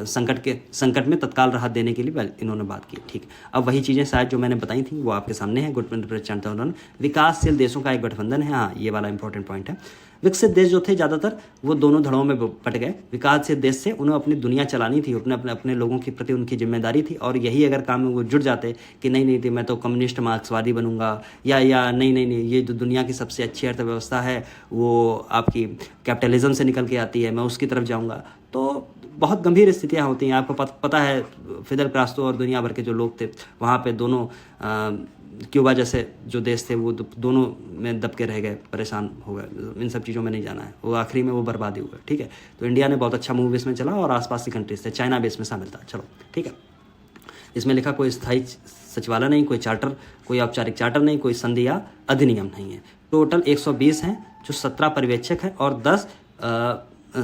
संकट में तत्काल राहत देने के लिए इन्होंने बात की, ठीक। अब वही चीज़ें शायद जो मैंने बताई थी वो आपके सामने है। गुटमंत्र विकासशील देशों का एक गठबंधन है, हाँ ये वाला इंपॉर्टेंट पॉइंट है। विकसित देश जो थे ज़्यादातर वो दोनों धड़ों में बट गए। विकासशील देश से उन्हें अपनी दुनिया चलानी थी, अपने लोगों के प्रति उनकी जिम्मेदारी थी, और यही अगर काम में वो जुट जाते कि नहीं थी मैं तो कम्युनिस्ट मार्क्सवादी बनूंगा, या नहीं ये जो दुनिया की सबसे अच्छी अर्थव्यवस्था है वो आपकी कैपिटलिज्म से निकल के आती है, मैं उसकी तरफ जाऊँगा, तो बहुत गंभीर स्थितियाँ होती हैं। आपको पता है फिदल कास्ट्रो और दुनिया भर के जो लोग थे वहाँ पे दोनों क्यूबा जैसे जो देश थे वो दोनों में दब के रह गए, परेशान हो गए। इन सब चीज़ों में नहीं जाना है, वो आखिरी में वो बर्बादी हुआ, ठीक है। तो इंडिया ने बहुत अच्छा मूव इसमें चला और आसपास की कंट्रीज थे, चाइना भी इसमें शामिल था, चलो ठीक है। इसमें लिखा कोई स्थायी सचिवालय नहीं, कोई चार्टर, कोई औपचारिक चार्टर नहीं, कोई संधि या अधिनियम नहीं है। टोटल 120 हैं जो 17 पर्यवेक्षक हैं और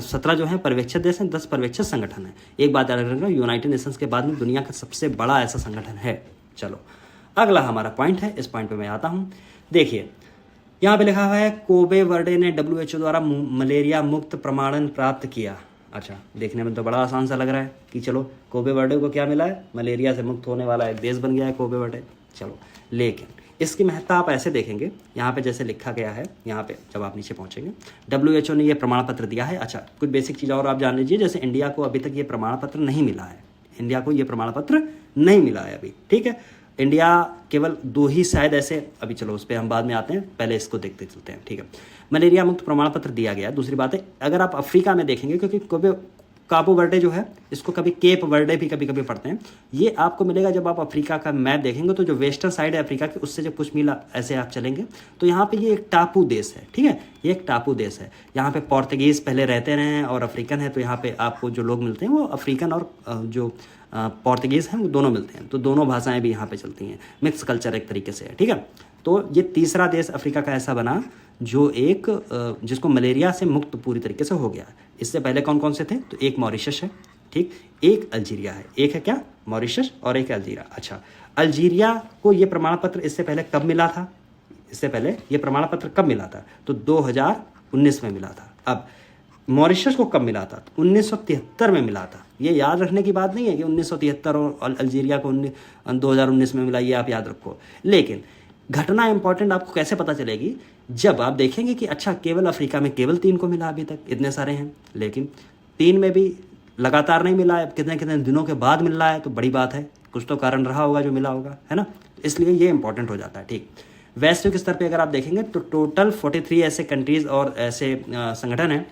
17 जो हैं पर्यवेक्षक देश हैं, 10 पर्यवेक्षक संगठन है। एक बात याद रखना, यूनाइटेड नेशंस के बाद में दुनिया का सबसे बड़ा ऐसा संगठन है। चलो अगला हमारा पॉइंट है, इस पॉइंट पे मैं आता हूँ। देखिए यहाँ पे लिखा हुआ है कोबे वर्डे ने WHO द्वारा मलेरिया मुक्त प्रमाणन प्राप्त किया। अच्छा, देखने में तो बड़ा आसान सा लग रहा है कि चलो कोबे वर्डे को क्या मिला है, मलेरिया से मुक्त होने वाला एक देश बन गया है कोबे वर्डे। चलो, लेकिन इसकी महत्ता आप ऐसे देखेंगे, यहाँ पे जैसे लिखा गया है, यहाँ पे जब आप नीचे पहुँचेंगे WHO ने ये प्रमाण पत्र दिया है। अच्छा, कुछ बेसिक चीज़ और आप जान लीजिए, जैसे इंडिया को अभी तक ये प्रमाण पत्र नहीं मिला है, इंडिया को ये प्रमाण पत्र नहीं मिला है अभी, ठीक है। इंडिया केवल 2 ही शायद ऐसे, अभी चलो उस पर हम बाद में आते हैं, पहले इसको देखते चलते हैं, ठीक है। मलेरिया मुक्त प्रमाण पत्र दिया गया। दूसरी बात है, अगर आप अफ्रीका में देखेंगे, क्योंकि काबो वर्डे जो है इसको कभी केप वर्डे भी कभी कभी पढ़ते हैं, ये आपको मिलेगा जब आप अफ्रीका का मैप देखेंगे तो जो वेस्टर्न साइड है अफ्रीका की उससे जब कुछ मील ऐसे आप चलेंगे तो यहाँ पे ये एक टापू देश है, ठीक है। ये एक टापू देश है, यहाँ पे पोर्तुगीज़ पहले रहते रहे हैं और अफ्रीकन है, तो यहाँ पे आपको जो लोग मिलते हैं वो अफ्रीकन और जो पोर्तुगीज़ हैं वो दोनों मिलते हैं, तो दोनों भाषाएं भी यहाँ पे चलती हैं, मिक्स कल्चर एक तरीके से है, ठीक है। तो ये तीसरा देश अफ्रीका का ऐसा बना जो एक जिसको मलेरिया से मुक्त पूरी तरीके से हो गया। इससे पहले कौन कौन से थे? तो एक मॉरिशस है, ठीक, एक अल्जीरिया है, एक है क्या मॉरिशस और एक अल्जीरिया। अच्छा, अल्जीरिया को ये प्रमाण पत्र इससे पहले कब मिला था? इससे पहले ये प्रमाण पत्र कब मिला था? तो 2019 में मिला था। अब मॉरिशस को कब मिला था? तो 1973 में मिला था। ये याद रखने की बात नहीं है कि 1973 और अल्जीरिया को 2019 में मिला, ये आप याद रखो। लेकिन घटना इंपॉर्टेंट आपको कैसे पता चलेगी? जब आप देखेंगे कि अच्छा केवल अफ्रीका में केवल 3 को मिला, अभी तक इतने सारे हैं, लेकिन 3 में भी लगातार नहीं मिला है, कितने कितने दिनों के बाद मिल रहा है, तो बड़ी बात है, कुछ तो कारण रहा होगा जो मिला होगा, है ना। इसलिए ये इंपॉर्टेंट हो जाता है, ठीक। वैश्विक स्तर पे अगर आप देखेंगे तो टोटल 43 ऐसे कंट्रीज़ और ऐसे संगठन हैं,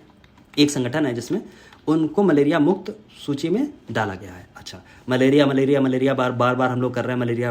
एक संगठन है जिसमें उनको मलेरिया मुक्त सूची में डाला गया है। अच्छा, मलेरिया बार हम लोग कर रहे हैं, मलेरिया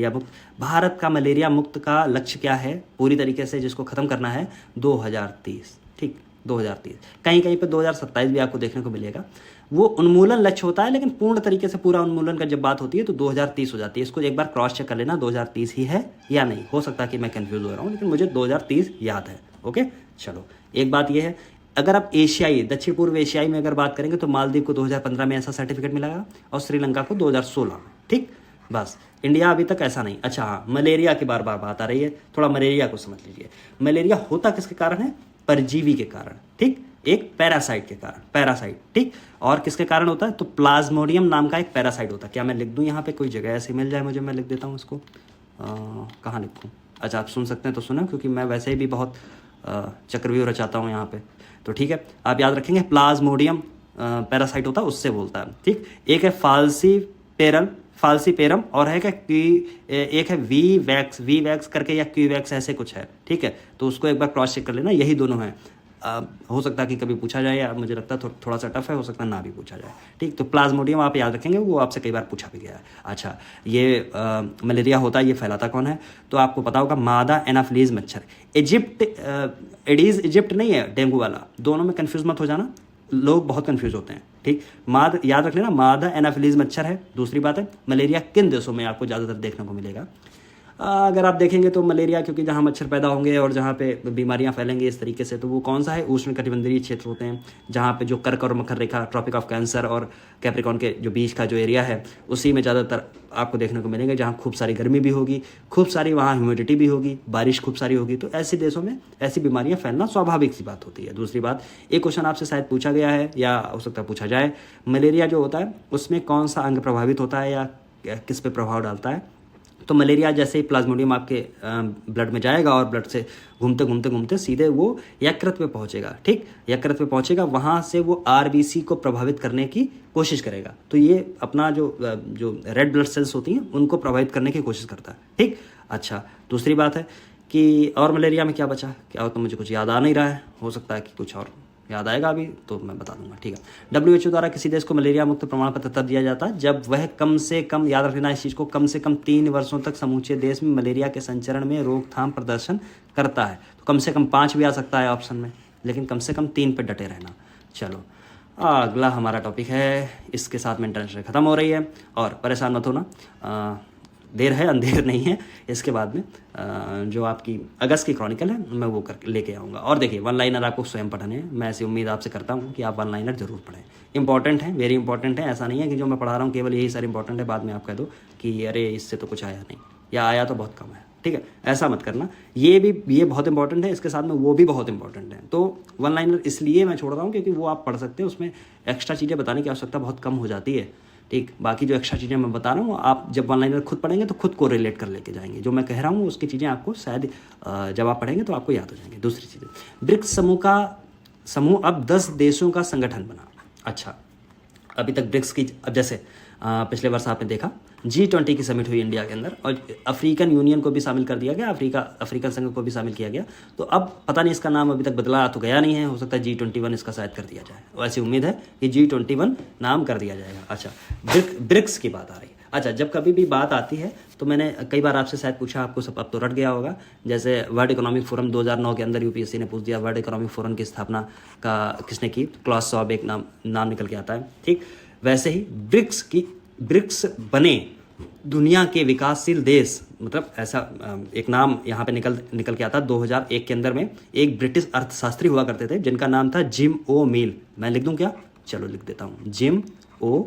मुक्त। भारत का मलेरिया मुक्त का लक्ष्य क्या है पूरी तरीके से, जिसको ख़त्म करना है 2030, ठीक, 2030। कहीं कहीं पे 2027 भी आपको देखने को मिलेगा। वो उन्मूलन लक्ष्य होता है, लेकिन पूर्ण तरीके से पूरा उन्मूलन का जब बात होती है तो 2030 हो जाती है। इसको एक बार क्रॉस चेक कर लेना, 2030 ही है या नहीं। हो सकता है कि मैं कंफ्यूज हो रहा हूँ, लेकिन मुझे 2030 याद है। ओके, चलो, एक बात ये है, अगर आप एशियाई दक्षिण पूर्व एशियाई में अगर बात करेंगे तो मालदीव को 2015 में ऐसा सर्टिफिकेट मिला और श्रीलंका को 2016 में, ठीक। बस इंडिया अभी तक ऐसा नहीं। अच्छा हाँ, मलेरिया की बार बात आ रही है, थोड़ा मलेरिया को समझ लीजिए। मलेरिया होता किसके कारण है? परजीवी के कारण, ठीक, एक पैरासाइट के कारण, पैरासाइट, ठीक। और किसके कारण होता है? तो प्लाज्मोडियम नाम का एक पैरासाइट होता है। क्या मैं लिख दूं यहाँ पे, कोई जगह ऐसी मिल जाए मुझे, मैं लिख देता हूँ उसको। कहाँ लिखूँ? अच्छा, आप सुन सकते हैं तो सुनो, क्योंकि मैं वैसे भी बहुत चक्रव्यूह रचाता हूँ यहाँ पे, तो ठीक है। आप याद रखेंगे प्लाज्मोडियम पैरासाइट होता है, उससे बोलता है, ठीक। एक है फाल्सीपेरम और है क्या एक है वी वैक्स करके या क्यू वैक्स ऐसे कुछ है, ठीक है। तो उसको एक बार क्रॉस चेक कर लेना, यही दोनों हैं। हो सकता है कि कभी पूछा जाए, या मुझे लगता है थोड़ा सा टफ है, हो सकता है ना भी पूछा जाए। ठीक, तो प्लाज्मोडियम आप याद रखेंगे, वो आपसे कई बार पूछा भी गया है। अच्छा, ये मलेरिया होता है, ये फैलाता कौन है? तो आपको पता होगा, मादा एनाफिलीज मच्छर। इजिप्ट, एडीज इजिप्ट नहीं है डेंगू वाला, दोनों में कन्फ्यूज मत हो जाना, लोग बहुत कंफ्यूज होते हैं। ठीक, याद रख लेना, मादा एनाफिलीज मच्छर है। दूसरी बात है, मलेरिया किन देशों में आपको ज़्यादातर देखने को मिलेगा? अगर आप देखेंगे तो मलेरिया, क्योंकि जहाँ मच्छर पैदा होंगे और जहाँ पे बीमारियाँ फैलेंगी इस तरीके से, तो वो कौन सा है? उष्णकटिबंधीय क्षेत्र होते हैं, जहाँ पे जो कर्क और मकर रेखा, ट्रॉपिक ऑफ कैंसर और कैप्रिकॉर्न के जो बीच का जो एरिया है, उसी में ज़्यादातर आपको देखने को मिलेंगे, जहाँ खूब सारी गर्मी भी होगी, खूब सारी वहाँ ह्यूमिडिटी भी होगी, बारिश खूब सारी होगी। तो ऐसे देशों में ऐसी बीमारियाँ फैलना स्वाभाविक सी बात होती है। दूसरी बात, एक क्वेश्चन आपसे शायद पूछा गया है, या हो सकता है पूछा जाए, मलेरिया जो होता है उसमें कौन सा अंग प्रभावित होता है या किस पे प्रभाव डालता है? तो मलेरिया जैसे ही प्लाज्मोडियम आपके ब्लड में जाएगा और ब्लड से घूमते घूमते घूमते सीधे वो यकृत पे पहुंचेगा। ठीक, यकृत पे पहुंचेगा, वहाँ से वो आरबीसी को प्रभावित करने की कोशिश करेगा। तो ये अपना जो रेड ब्लड सेल्स होती हैं उनको प्रभावित करने की कोशिश करता है। ठीक, अच्छा, दूसरी बात है कि और मलेरिया में क्या बचा, क्या हो, तो मुझे कुछ याद आ नहीं रहा है, हो सकता है कि कुछ और याद आएगा अभी तो मैं बता दूंगा। ठीक है, WHO द्वारा किसी देश को मलेरिया मुक्त प्रमाण पत्र तब दिया जाता है जब वह कम से कम, याद रखना इस चीज़ को, कम से कम 3 वर्षों तक समूचे देश में मलेरिया के संचरण में रोकथाम प्रदर्शन करता है। तो कम से कम 5 भी आ सकता है ऑप्शन में, लेकिन कम से कम 3 पे डटे रहना। चलो, अगला हमारा टॉपिक है, इसके साथ में इंटरनेशनल ख़त्म हो रही है, और परेशान मत होना, देर है अंधेर नहीं है। इसके बाद में जो आपकी अगस्त की क्रॉनिकल है मैं वो कर लेके आऊँगा। और देखिए, वन लाइनर आपको स्वयं पढ़ने हैं, मैं ऐसी उम्मीद आपसे करता हूँ कि आप वन लाइनर जरूर पढ़ें। इंपॉर्टेंट है, वेरी इंपॉर्टेंट है। ऐसा नहीं है कि जो मैं पढ़ा रहा हूँ केवल यही सारे इंपॉर्टेंट है, बाद में आप कह दो कि अरे इससे तो कुछ आया नहीं, या आया तो बहुत कम है। ठीक है, ऐसा मत करना। ये बहुत इंपॉर्टेंट है, इसके साथ में वो भी बहुत इंपॉर्टेंट है। तो वन लाइनर इसलिए मैं छोड़ रहा हूँ क्योंकि वो आप पढ़ सकते हैं, उसमें एक्स्ट्रा चीज़ें बताने की आवश्यकता बहुत कम हो जाती है। ठीक, बाकी जो एक्स्ट्रा चीज़ें मैं बता रहा हूँ, आप जब वन लाइनर खुद पढ़ेंगे तो खुद को रिलेट कर लेके जाएंगे। जो मैं कह रहा हूँ उसकी चीज़ें आपको शायद जब आप पढ़ेंगे तो आपको याद हो जाएंगे। दूसरी चीज़ें, ब्रिक्स समूह अब 10 देशों का संगठन बना। अच्छा, अभी तक ब्रिक्स की, अब जैसे पिछले वर्ष आपने देखा G20 की समिट हुई इंडिया के अंदर, और अफ्रीकन यूनियन को भी शामिल कर दिया गया, अफ्रीकन संघ को भी शामिल किया गया। तो अब पता नहीं, इसका नाम अभी तक बदला तो गया नहीं है, हो सकता है G21 इसका शायद कर दिया जाए। ऐसी उम्मीद है कि G21 नाम कर दिया जाएगा। अच्छा, ब्रिक्स की बात आ रही है। अच्छा, जब कभी भी बात आती है तो मैंने कई बार आपसे शायद पूछा, आपको सब अब तो रट गया होगा। जैसे वर्ल्ड इकोनॉमिक फोरम 2009 के अंदर UPSC ने पूछ दिया, वर्ल्ड इकोनॉमिक फोरम की स्थापना का किसने की? क्लॉस शॉब, एक नाम निकल के आता है। ठीक, वैसे ही ब्रिक्स बने दुनिया के विकासशील देश, मतलब ऐसा एक नाम यहाँ पे निकल के आता है। 2001 के अंदर में एक ब्रिटिश अर्थशास्त्री हुआ करते थे जिनका नाम था जिम ओ मिल। मैं लिख दूं क्या? चलो लिख देता हूँ, जिम ओ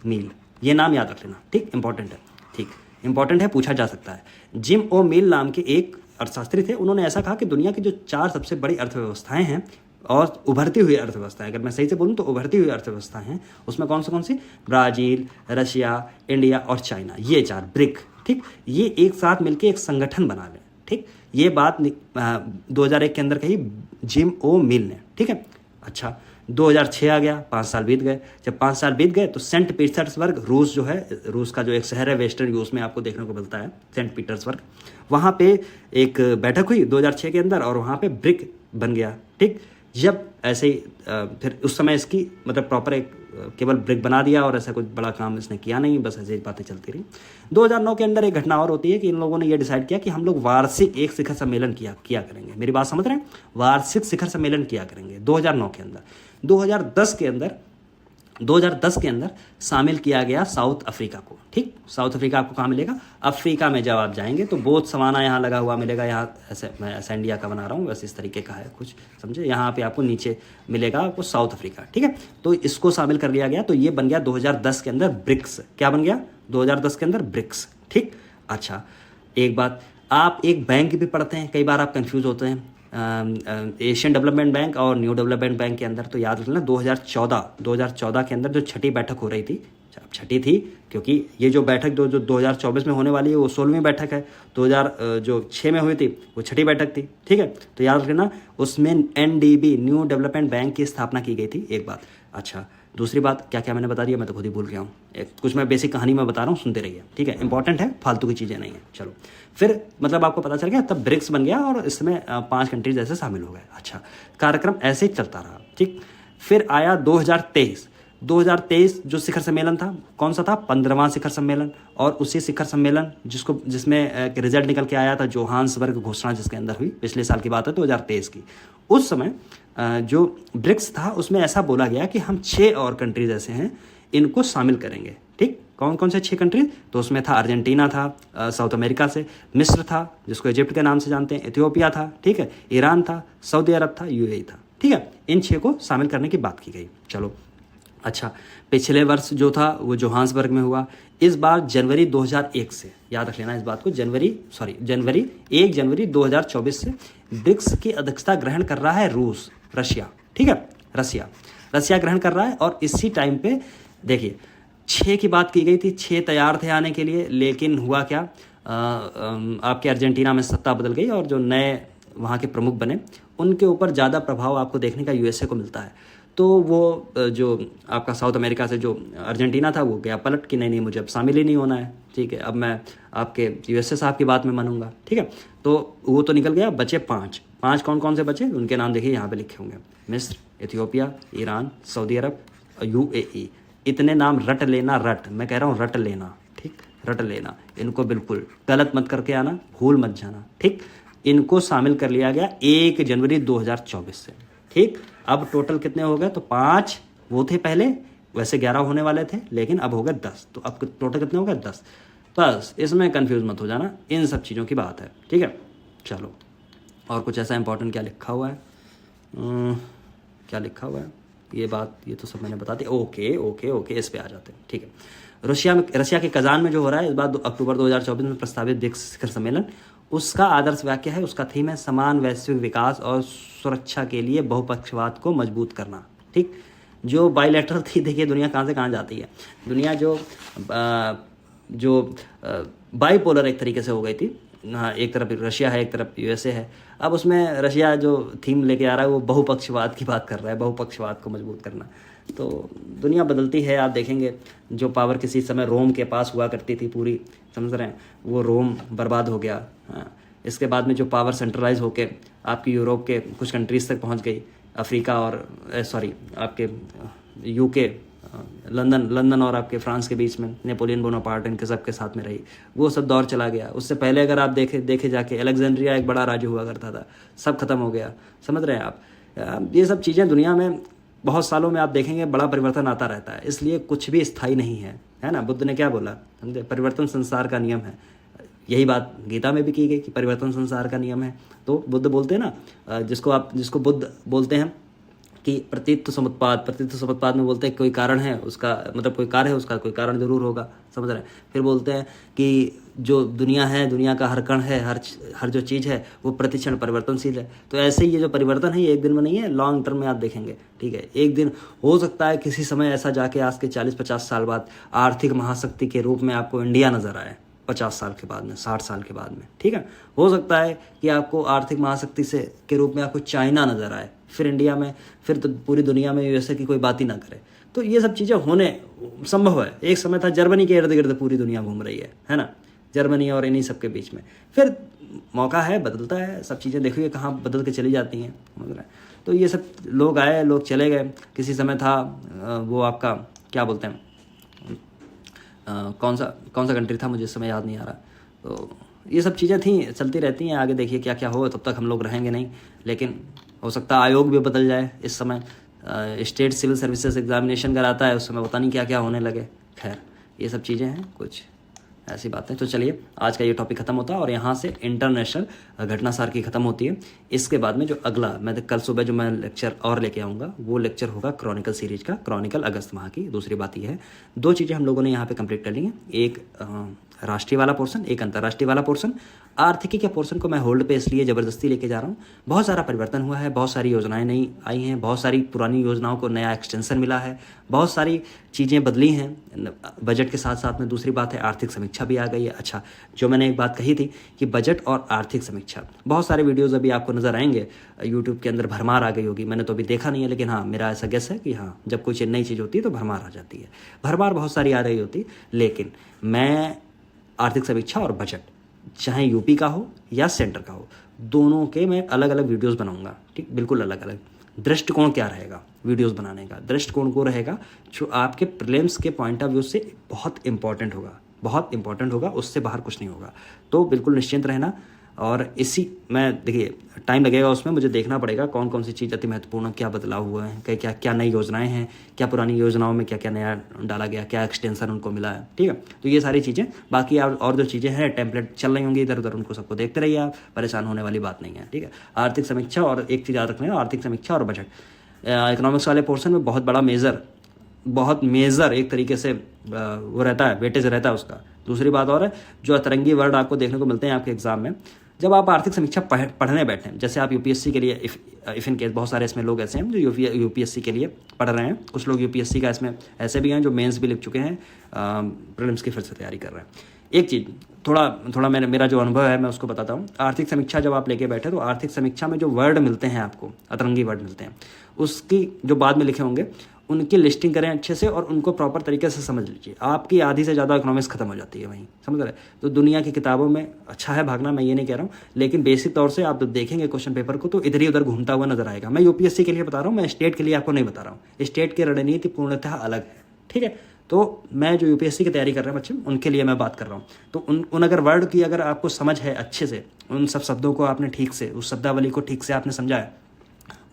मिल। ये नाम याद रख लेना। ठीक, इंपॉर्टेंट है। ठीक, इंपॉर्टेंट है, पूछा जा सकता है। जिम ओ मिल नाम के एक अर्थशास्त्री थे। उन्होंने ऐसा कहा कि दुनिया की जो 4 सबसे बड़ी अर्थव्यवस्थाएं हैं और उभरती हुई अर्थव्यवस्थाएं, अगर मैं सही से बोलूँ तो उभरती हुई अर्थव्यवस्थाएं हैं, उसमें कौन सी? ब्राज़ील, रशिया, इंडिया और चाइना, ये 4 ब्रिक। ठीक, ये एक साथ मिलकर एक संगठन बना लें। ठीक, ये बात 2001 के अंदर कही जिम ओ मिल ने। ठीक है, अच्छा, 2006 आ गया, 5 साल बीत गए। जब 5 साल बीत गए तो सेंट पीटर्सबर्ग, रूस जो है, रूस का जो एक शहर है वेस्टर्न यूरोप में आपको देखने को मिलता है, सेंट पीटर्सबर्ग, वहाँ पे एक बैठक हुई 2006 के अंदर, और वहाँ पे ब्रिक बन गया। ठीक, जब ऐसे ही फिर उस समय इसकी मतलब प्रॉपर एक केवल ब्रिक बना दिया, और ऐसा कुछ बड़ा काम इसने किया नहीं, बस ऐसे ही बातें चलती रही। 2009 के अंदर एक घटना और होती है कि इन लोगों ने ये डिसाइड किया कि हम लोग वार्षिक एक शिखर सम्मेलन किया करेंगे। मेरी बात समझ रहे हैं? वार्षिक शिखर सम्मेलन किया करेंगे 2009 के अंदर। 2010 के अंदर शामिल किया गया साउथ अफ्रीका को। ठीक, साउथ अफ्रीका आपको कहाँ मिलेगा? अफ्रीका में जब आप जाएंगे तो बहुत समाना यहाँ लगा हुआ मिलेगा। यहाँ ऐसे मैं ऐसा इंडिया का बना रहा हूँ, बस इस तरीके का है कुछ, समझे? यहाँ पे आपको नीचे मिलेगा आपको साउथ अफ्रीका। ठीक है, तो इसको शामिल कर लिया गया, तो ये बन गया 2010 के अंदर ब्रिक्स। क्या बन गया? 2010 के अंदर ब्रिक्स। ठीक, अच्छा, एक बात, आप एक बैंक भी पढ़ते हैं, कई बार आप कंफ्यूज होते हैं एशियन डेवलपमेंट बैंक और न्यू डेवलपमेंट बैंक के अंदर। तो याद रखना 2014 के अंदर जो छठी बैठक हो रही थी, छठी थी क्योंकि ये जो बैठक जो 2024 में होने वाली है वो 16वीं बैठक है। 2006 में हुई थी वो छठी बैठक थी। ठीक है, तो याद रखना उसमें NDB न्यू डेवलपमेंट बैंक की स्थापना की गई थी। एक बात, अच्छा, दूसरी बात क्या क्या मैंने बता दिया, मैं तो खुद ही भूल गया हूँ। कुछ मैं बेसिक कहानी में बता रहा हूँ, सुनते रहिए, ठीक है, इंपॉर्टेंट है, फालतू की चीज़ें नहीं है। चलो फिर मतलब आपको पता चल गया, तब ब्रिक्स बन गया और इसमें 5 कंट्रीज ऐसे शामिल हो गए। अच्छा, कार्यक्रम ऐसे ही चलता रहा, ठीक। फिर आया 2023 जो शिखर सम्मेलन था, कौन सा था, 15वां शिखर सम्मेलन। और उसी शिखर सम्मेलन जिसमें रिजल्ट निकल के आया था जोहान्सबर्ग घोषणा, जिसके अंदर हुई, पिछले साल की बात है 2023 की। उस समय जो ब्रिक्स था उसमें ऐसा बोला गया कि हम 6 और कंट्रीज ऐसे हैं इनको शामिल करेंगे, ठीक। कौन कौन से 6 कंट्रीज, तो उसमें था अर्जेंटीना था साउथ अमेरिका से, मिस्र था जिसको इजिप्ट के नाम से जानते हैं, इथियोपिया था, ठीक है, ईरान था, सऊदी अरब था, यूएई था, ठीक है। इन 6 को शामिल करने की बात की गई। चलो अच्छा, पिछले वर्ष जो था वो जोहान्सबर्ग में हुआ। इस बार जनवरी 2001 से, याद रख लेना इस बात को, जनवरी 1 जनवरी 2024 से ब्रिक्स की अध्यक्षता ग्रहण कर रहा है रशिया, ठीक है, रशिया ग्रहण कर रहा है। और इसी टाइम पे देखिए 6 की बात की गई थी, 6 तैयार थे आने के लिए, लेकिन हुआ क्या, आपके अर्जेंटीना में सत्ता बदल गई और जो नए वहाँ के प्रमुख बने उनके ऊपर ज़्यादा प्रभाव आपको देखने का यूएसए को मिलता है। तो वो जो आपका साउथ अमेरिका से जो अर्जेंटीना था वो गया पलट कि नहीं मुझे अब शामिल ही नहीं होना है, ठीक है, अब मैं आपके यूएसए साहब की बात में मानूंगा, ठीक है। तो वो तो निकल गया, बचे 5 कौन कौन से बचे, उनके नाम देखिए यहाँ पे लिखे होंगे, मिस्र, इथियोपिया, ईरान, सऊदी अरब, यूएई। इतने नाम रट लेना, मैं कह रहा हूँ रट लेना, ठीक, रट लेना, इनको बिल्कुल गलत मत करके आना, भूल मत जाना, ठीक। इनको शामिल कर लिया गया 1 जनवरी 2024 से, ठीक। अब टोटल कितने हो गए, तो 5 वो थे पहले, वैसे 11 होने वाले थे, लेकिन अब हो गए 10, तो अब टोटल कितने हो गए, 10। बस इसमें कंफ्यूज मत हो जाना, इन सब चीज़ों की बात है, ठीक है। चलो और कुछ ऐसा इंपॉर्टेंट क्या लिखा हुआ है, क्या लिखा हुआ है, ये तो सब मैंने बता दिया। ओके, इस पे आ जाते हैं, ठीक है। रशिया के कजान में जो हो रहा है इस बार अक्टूबर 2024 में प्रस्तावित ब्रिक्स शिखर सम्मेलन, उसका आदर्श वाक्य है, उसका थीम है समान वैश्विक विकास और सुरक्षा के लिए बहुपक्षवाद को मजबूत करना, ठीक। जो बाइलेटरल थी, देखिए दुनिया कहाँ से कहाँ जाती है, दुनिया जो बाइपोलर एक तरीके से हो गई थी, हाँ, एक तरफ रशिया है, एक तरफ यूएसए है। अब उसमें रशिया जो थीम लेके आ रहा है वो बहुपक्षवाद की बात कर रहा है, बहुपक्षवाद को मजबूत करना। तो दुनिया बदलती है, आप देखेंगे जो पावर किसी समय रोम के पास हुआ करती थी पूरी, समझ रहे हैं, वो रोम बर्बाद हो गया। हाँ, इसके बाद में जो पावर सेंट्रलाइज होके आपकी यूरोप के कुछ कंट्रीज़ तक पहुंच गई, अफ्रीका और आपके यूके, लंदन और आपके फ्रांस के बीच में नेपोलियन बोनापार्ट इनके सबके साथ में रही, वो सब दौर चला गया। उससे पहले अगर आप देखे जाके अलेक्जेंड्रिया एक बड़ा राज्य हुआ करता था, सब खत्म हो गया, समझ रहे हैं आप। ये सब चीज़ें दुनिया में बहुत सालों में आप देखेंगे बड़ा परिवर्तन आता रहता है, इसलिए कुछ भी स्थायी नहीं है ना। बुद्ध ने क्या बोला, समझे, परिवर्तन संसार का नियम है। यही बात गीता में भी की गई कि परिवर्तन संसार का नियम है। तो बुद्ध बोलते हैं ना, जिसको बुद्ध बोलते हैं कि प्रतीत समुत्पाद में बोलते हैं कोई कारण है उसका, मतलब कोई कार्य है उसका कोई कारण जरूर होगा, समझ रहे हैं। फिर बोलते हैं कि जो दुनिया है, दुनिया का हर कण है, हर जो चीज़ है वो प्रतिक्षण परिवर्तनशील है। तो ऐसे ही ये जो परिवर्तन है ये एक दिन में नहीं है, लॉन्ग टर्म में आप देखेंगे, ठीक है। एक दिन हो सकता है किसी समय ऐसा जाके आज के 40-50 साल बाद आर्थिक महाशक्ति के रूप में आपको इंडिया नजर आए, 50 साल के बाद में, 60 साल के बाद में, ठीक है। हो सकता है कि आपको आर्थिक महाशक्ति के रूप में आपको चाइना नजर आए, फिर इंडिया में, फिर तो पूरी दुनिया में यूएसए की कोई बात ही ना करे। तो ये सब चीज़ें होने संभव है। एक समय था जर्मनी के इर्द गिर्द पूरी दुनिया घूम रही है ना, जर्मनी और इन्हीं सब के बीच में। फिर मौका है, बदलता है, सब चीज़ें देखिए कहाँ बदल के चली जाती हैं, समझ रहे हैं। तो ये सब लोग आए, लोग चले गए। किसी समय था वो आपका क्या बोलते हैं, कौन सा कंट्री था, मुझे इस समय याद नहीं आ रहा। तो ये सब चीज़ें थी, चलती रहती हैं। आगे देखिए क्या क्या हो, तब तक हम लोग रहेंगे नहीं, लेकिन हो सकता है आयोग भी बदल जाए। इस समय स्टेट सिविल सर्विसेज एग्जामिनेशन कराता है, उस समय पता नहीं क्या क्या होने लगे। खैर ये सब चीज़ें हैं, कुछ ऐसी बातें। तो चलिए आज का ये टॉपिक खत्म होता है और यहाँ से इंटरनेशनल घटनासार की ख़त्म होती है। इसके बाद में जो अगला मैं कल सुबह जो मैं लेक्चर और लेके आऊँगा वो लेक्चर होगा क्रॉनिकल सीरीज का, क्रॉनिकल अगस्त माह की। दूसरी बात ये है, 2 चीज़ें हम लोगों ने यहाँ पे कंप्लीट कर ली हैं, एक राष्ट्रीय वाला पोर्शन, एक अंतर्राष्ट्रीय वाला पोर्शन। आर्थिकी के पोर्शन को मैं होल्ड पे इसलिए ज़बरदस्ती लेके जा रहा हूँ, बहुत सारा परिवर्तन हुआ है, बहुत सारी योजनाएं नई आई हैं, बहुत सारी पुरानी योजनाओं को नया एक्सटेंशन मिला है, बहुत सारी चीज़ें बदली हैं बजट के साथ साथ में। दूसरी बात है आर्थिक समीक्षा समीक्षा भी आ गई है। अच्छा, जो मैंने एक बात कही थी कि बजट और आर्थिक समीक्षा, बहुत सारे वीडियोज़ अभी आपको नज़र आएंगे यूट्यूब के अंदर, भरमार आ गई होगी। मैंने तो अभी देखा नहीं है, लेकिन हाँ, मेरा ऐसा गेस है कि हाँ, जब कोई नई चीज़ होती है तो भरमार आ जाती है। भरमार बहुत सारी आ रही होती, लेकिन मैं आर्थिक समीक्षा और बजट, चाहे यूपी का हो या सेंटर का हो, दोनों के मैं अलग अलग वीडियोस बनाऊंगा। ठीक, बिल्कुल अलग अलग। दृष्टिकोण क्या रहेगा वीडियोस बनाने का? दृष्टिकोण को रहेगा जो आपके प्रीलिम्स के पॉइंट ऑफ व्यू से बहुत इंपॉर्टेंट होगा, बहुत इंपॉर्टेंट होगा, उससे बाहर कुछ नहीं होगा। तो बिल्कुल निश्चिंत रहना। और इसी में देखिए, टाइम लगेगा उसमें, मुझे देखना पड़ेगा कौन कौन सी चीज़ अति महत्वपूर्ण, क्या बदलाव हुए हैं, क्या क्या क्या नई योजनाएं हैं, क्या पुरानी योजनाओं में क्या क्या नया डाला गया, क्या एक्सटेंशन उनको मिला है। ठीक है, तो ये सारी चीज़ें, बाकी और जो चीज़ें हैं टेम्पलेट चल रही होंगी इधर उधर, उनको सबको देखते रहिए आप, परेशान होने वाली बात नहीं है। ठीक है, आर्थिक समीक्षा, और एक चीज़ याद रखना, आर्थिक समीक्षा और बजट इकोनॉमिक्स वाले पोर्शन में बहुत बड़ा मेजर एक तरीके से वो रहता है, वेटेज रहता है उसका। दूसरी बात और है, जो अतरंगी वर्ड आपको देखने को मिलते हैं आपके एग्जाम में, जब आप आर्थिक समीक्षा पढ़ने बैठें, जैसे आप यूपीएससी के लिए, इफ इन केस बहुत सारे इसमें लोग ऐसे हैं जो यूपीएससी के लिए पढ़ रहे हैं, कुछ लोग यूपीएससी का इसमें ऐसे भी हैं जो मेंस भी लिख चुके हैं, प्रीलिम्स की फिर से तैयारी कर रहे हैं। एक चीज़ थोड़ा मेरा जो अनुभव है मैं उसको बताता हूँ। आर्थिक समीक्षा जब आप लेके बैठे, तो आर्थिक समीक्षा में जो वर्ड मिलते हैं आपको, अतरंगी वर्ड मिलते हैं, उसकी जो बाद में लिखे होंगे उनकी लिस्टिंग करें अच्छे से, और उनको प्रॉपर तरीके से समझ लीजिए। आपकी आधी से ज़्यादा इकोनॉमिक्स खत्म हो जाती है वहीं, समझ रहे? तो दुनिया की किताबों में अच्छा है भागना, मैं ये नहीं कह रहा हूँ, लेकिन बेसिक तौर से आप जब देखेंगे क्वेश्चन पेपर को तो इधर ही उधर घूमता हुआ नजर आएगा। मैं यूपीएससी के लिए बता रहा हूँ, मैं स्टेट के लिए आपको नहीं बता रहा हूँ। स्टेट की रणनीति पूर्णतः अलग है। ठीक है, तो मैं जो यूपीएससी की तैयारी कर रहे हैं बच्चे, उनके लिए मैं बात कर रहा हूँ। तो उन अगर वर्ड की अगर आपको समझ है अच्छे से, उन सब शब्दों को आपने ठीक से, उस शब्दावली को ठीक से आपने समझा है,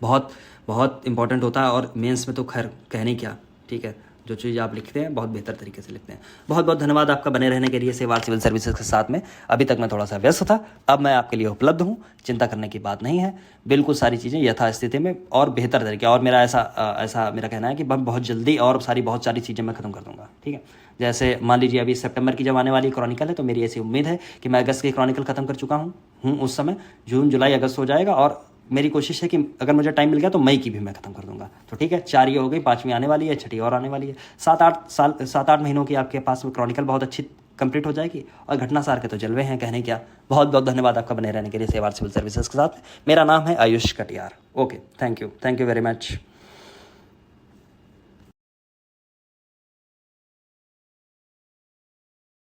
बहुत बहुत इंपॉर्टेंट होता है। और मेंस में तो खैर कहने क्या। ठीक है, जो चीज़ आप लिखते हैं बहुत बेहतर तरीके से लिखते हैं। बहुत बहुत धन्यवाद आपका बने रहने के लिए सेवार सिविल सर्विसेज के साथ में। अभी तक मैं थोड़ा सा व्यस्त था, अब मैं आपके लिए उपलब्ध हूँ, चिंता करने की बात नहीं है। बिल्कुल सारी चीज़ें यथास्थिति में और बेहतर तरीके, और मेरा ऐसा मेरा कहना है कि बहुत जल्दी और बहुत सारी चीज़ें मैं ख़त्म कर दूँगा। ठीक है, जैसे मान लीजिए अभी सितंबर की जब आने वाली क्रॉनिकल है, तो मेरी ऐसी उम्मीद है कि मैं अगस्त की क्रॉनिकल ख़त्म कर चुका हूँ उस समय। जून जुलाई अगस्त हो जाएगा, और मेरी कोशिश है कि अगर मुझे टाइम मिल गया तो मई की भी मैं खत्म कर दूंगा। तो ठीक है, 4 ये हो गई, 5वीं आने वाली है, 6ठी और आने वाली है। 7-8 महीनों की आपके पास में क्रॉनिकल बहुत अच्छी कंप्लीट हो जाएगी, और घटनासार के तो जलवे हैं, कहने क्या। बहुत बहुत धन्यवाद आपका बने रहने के लिए सेवार सिविल सर्विसेज के साथ। मेरा नाम है Ayush Katiyar. Okay, thank you very much.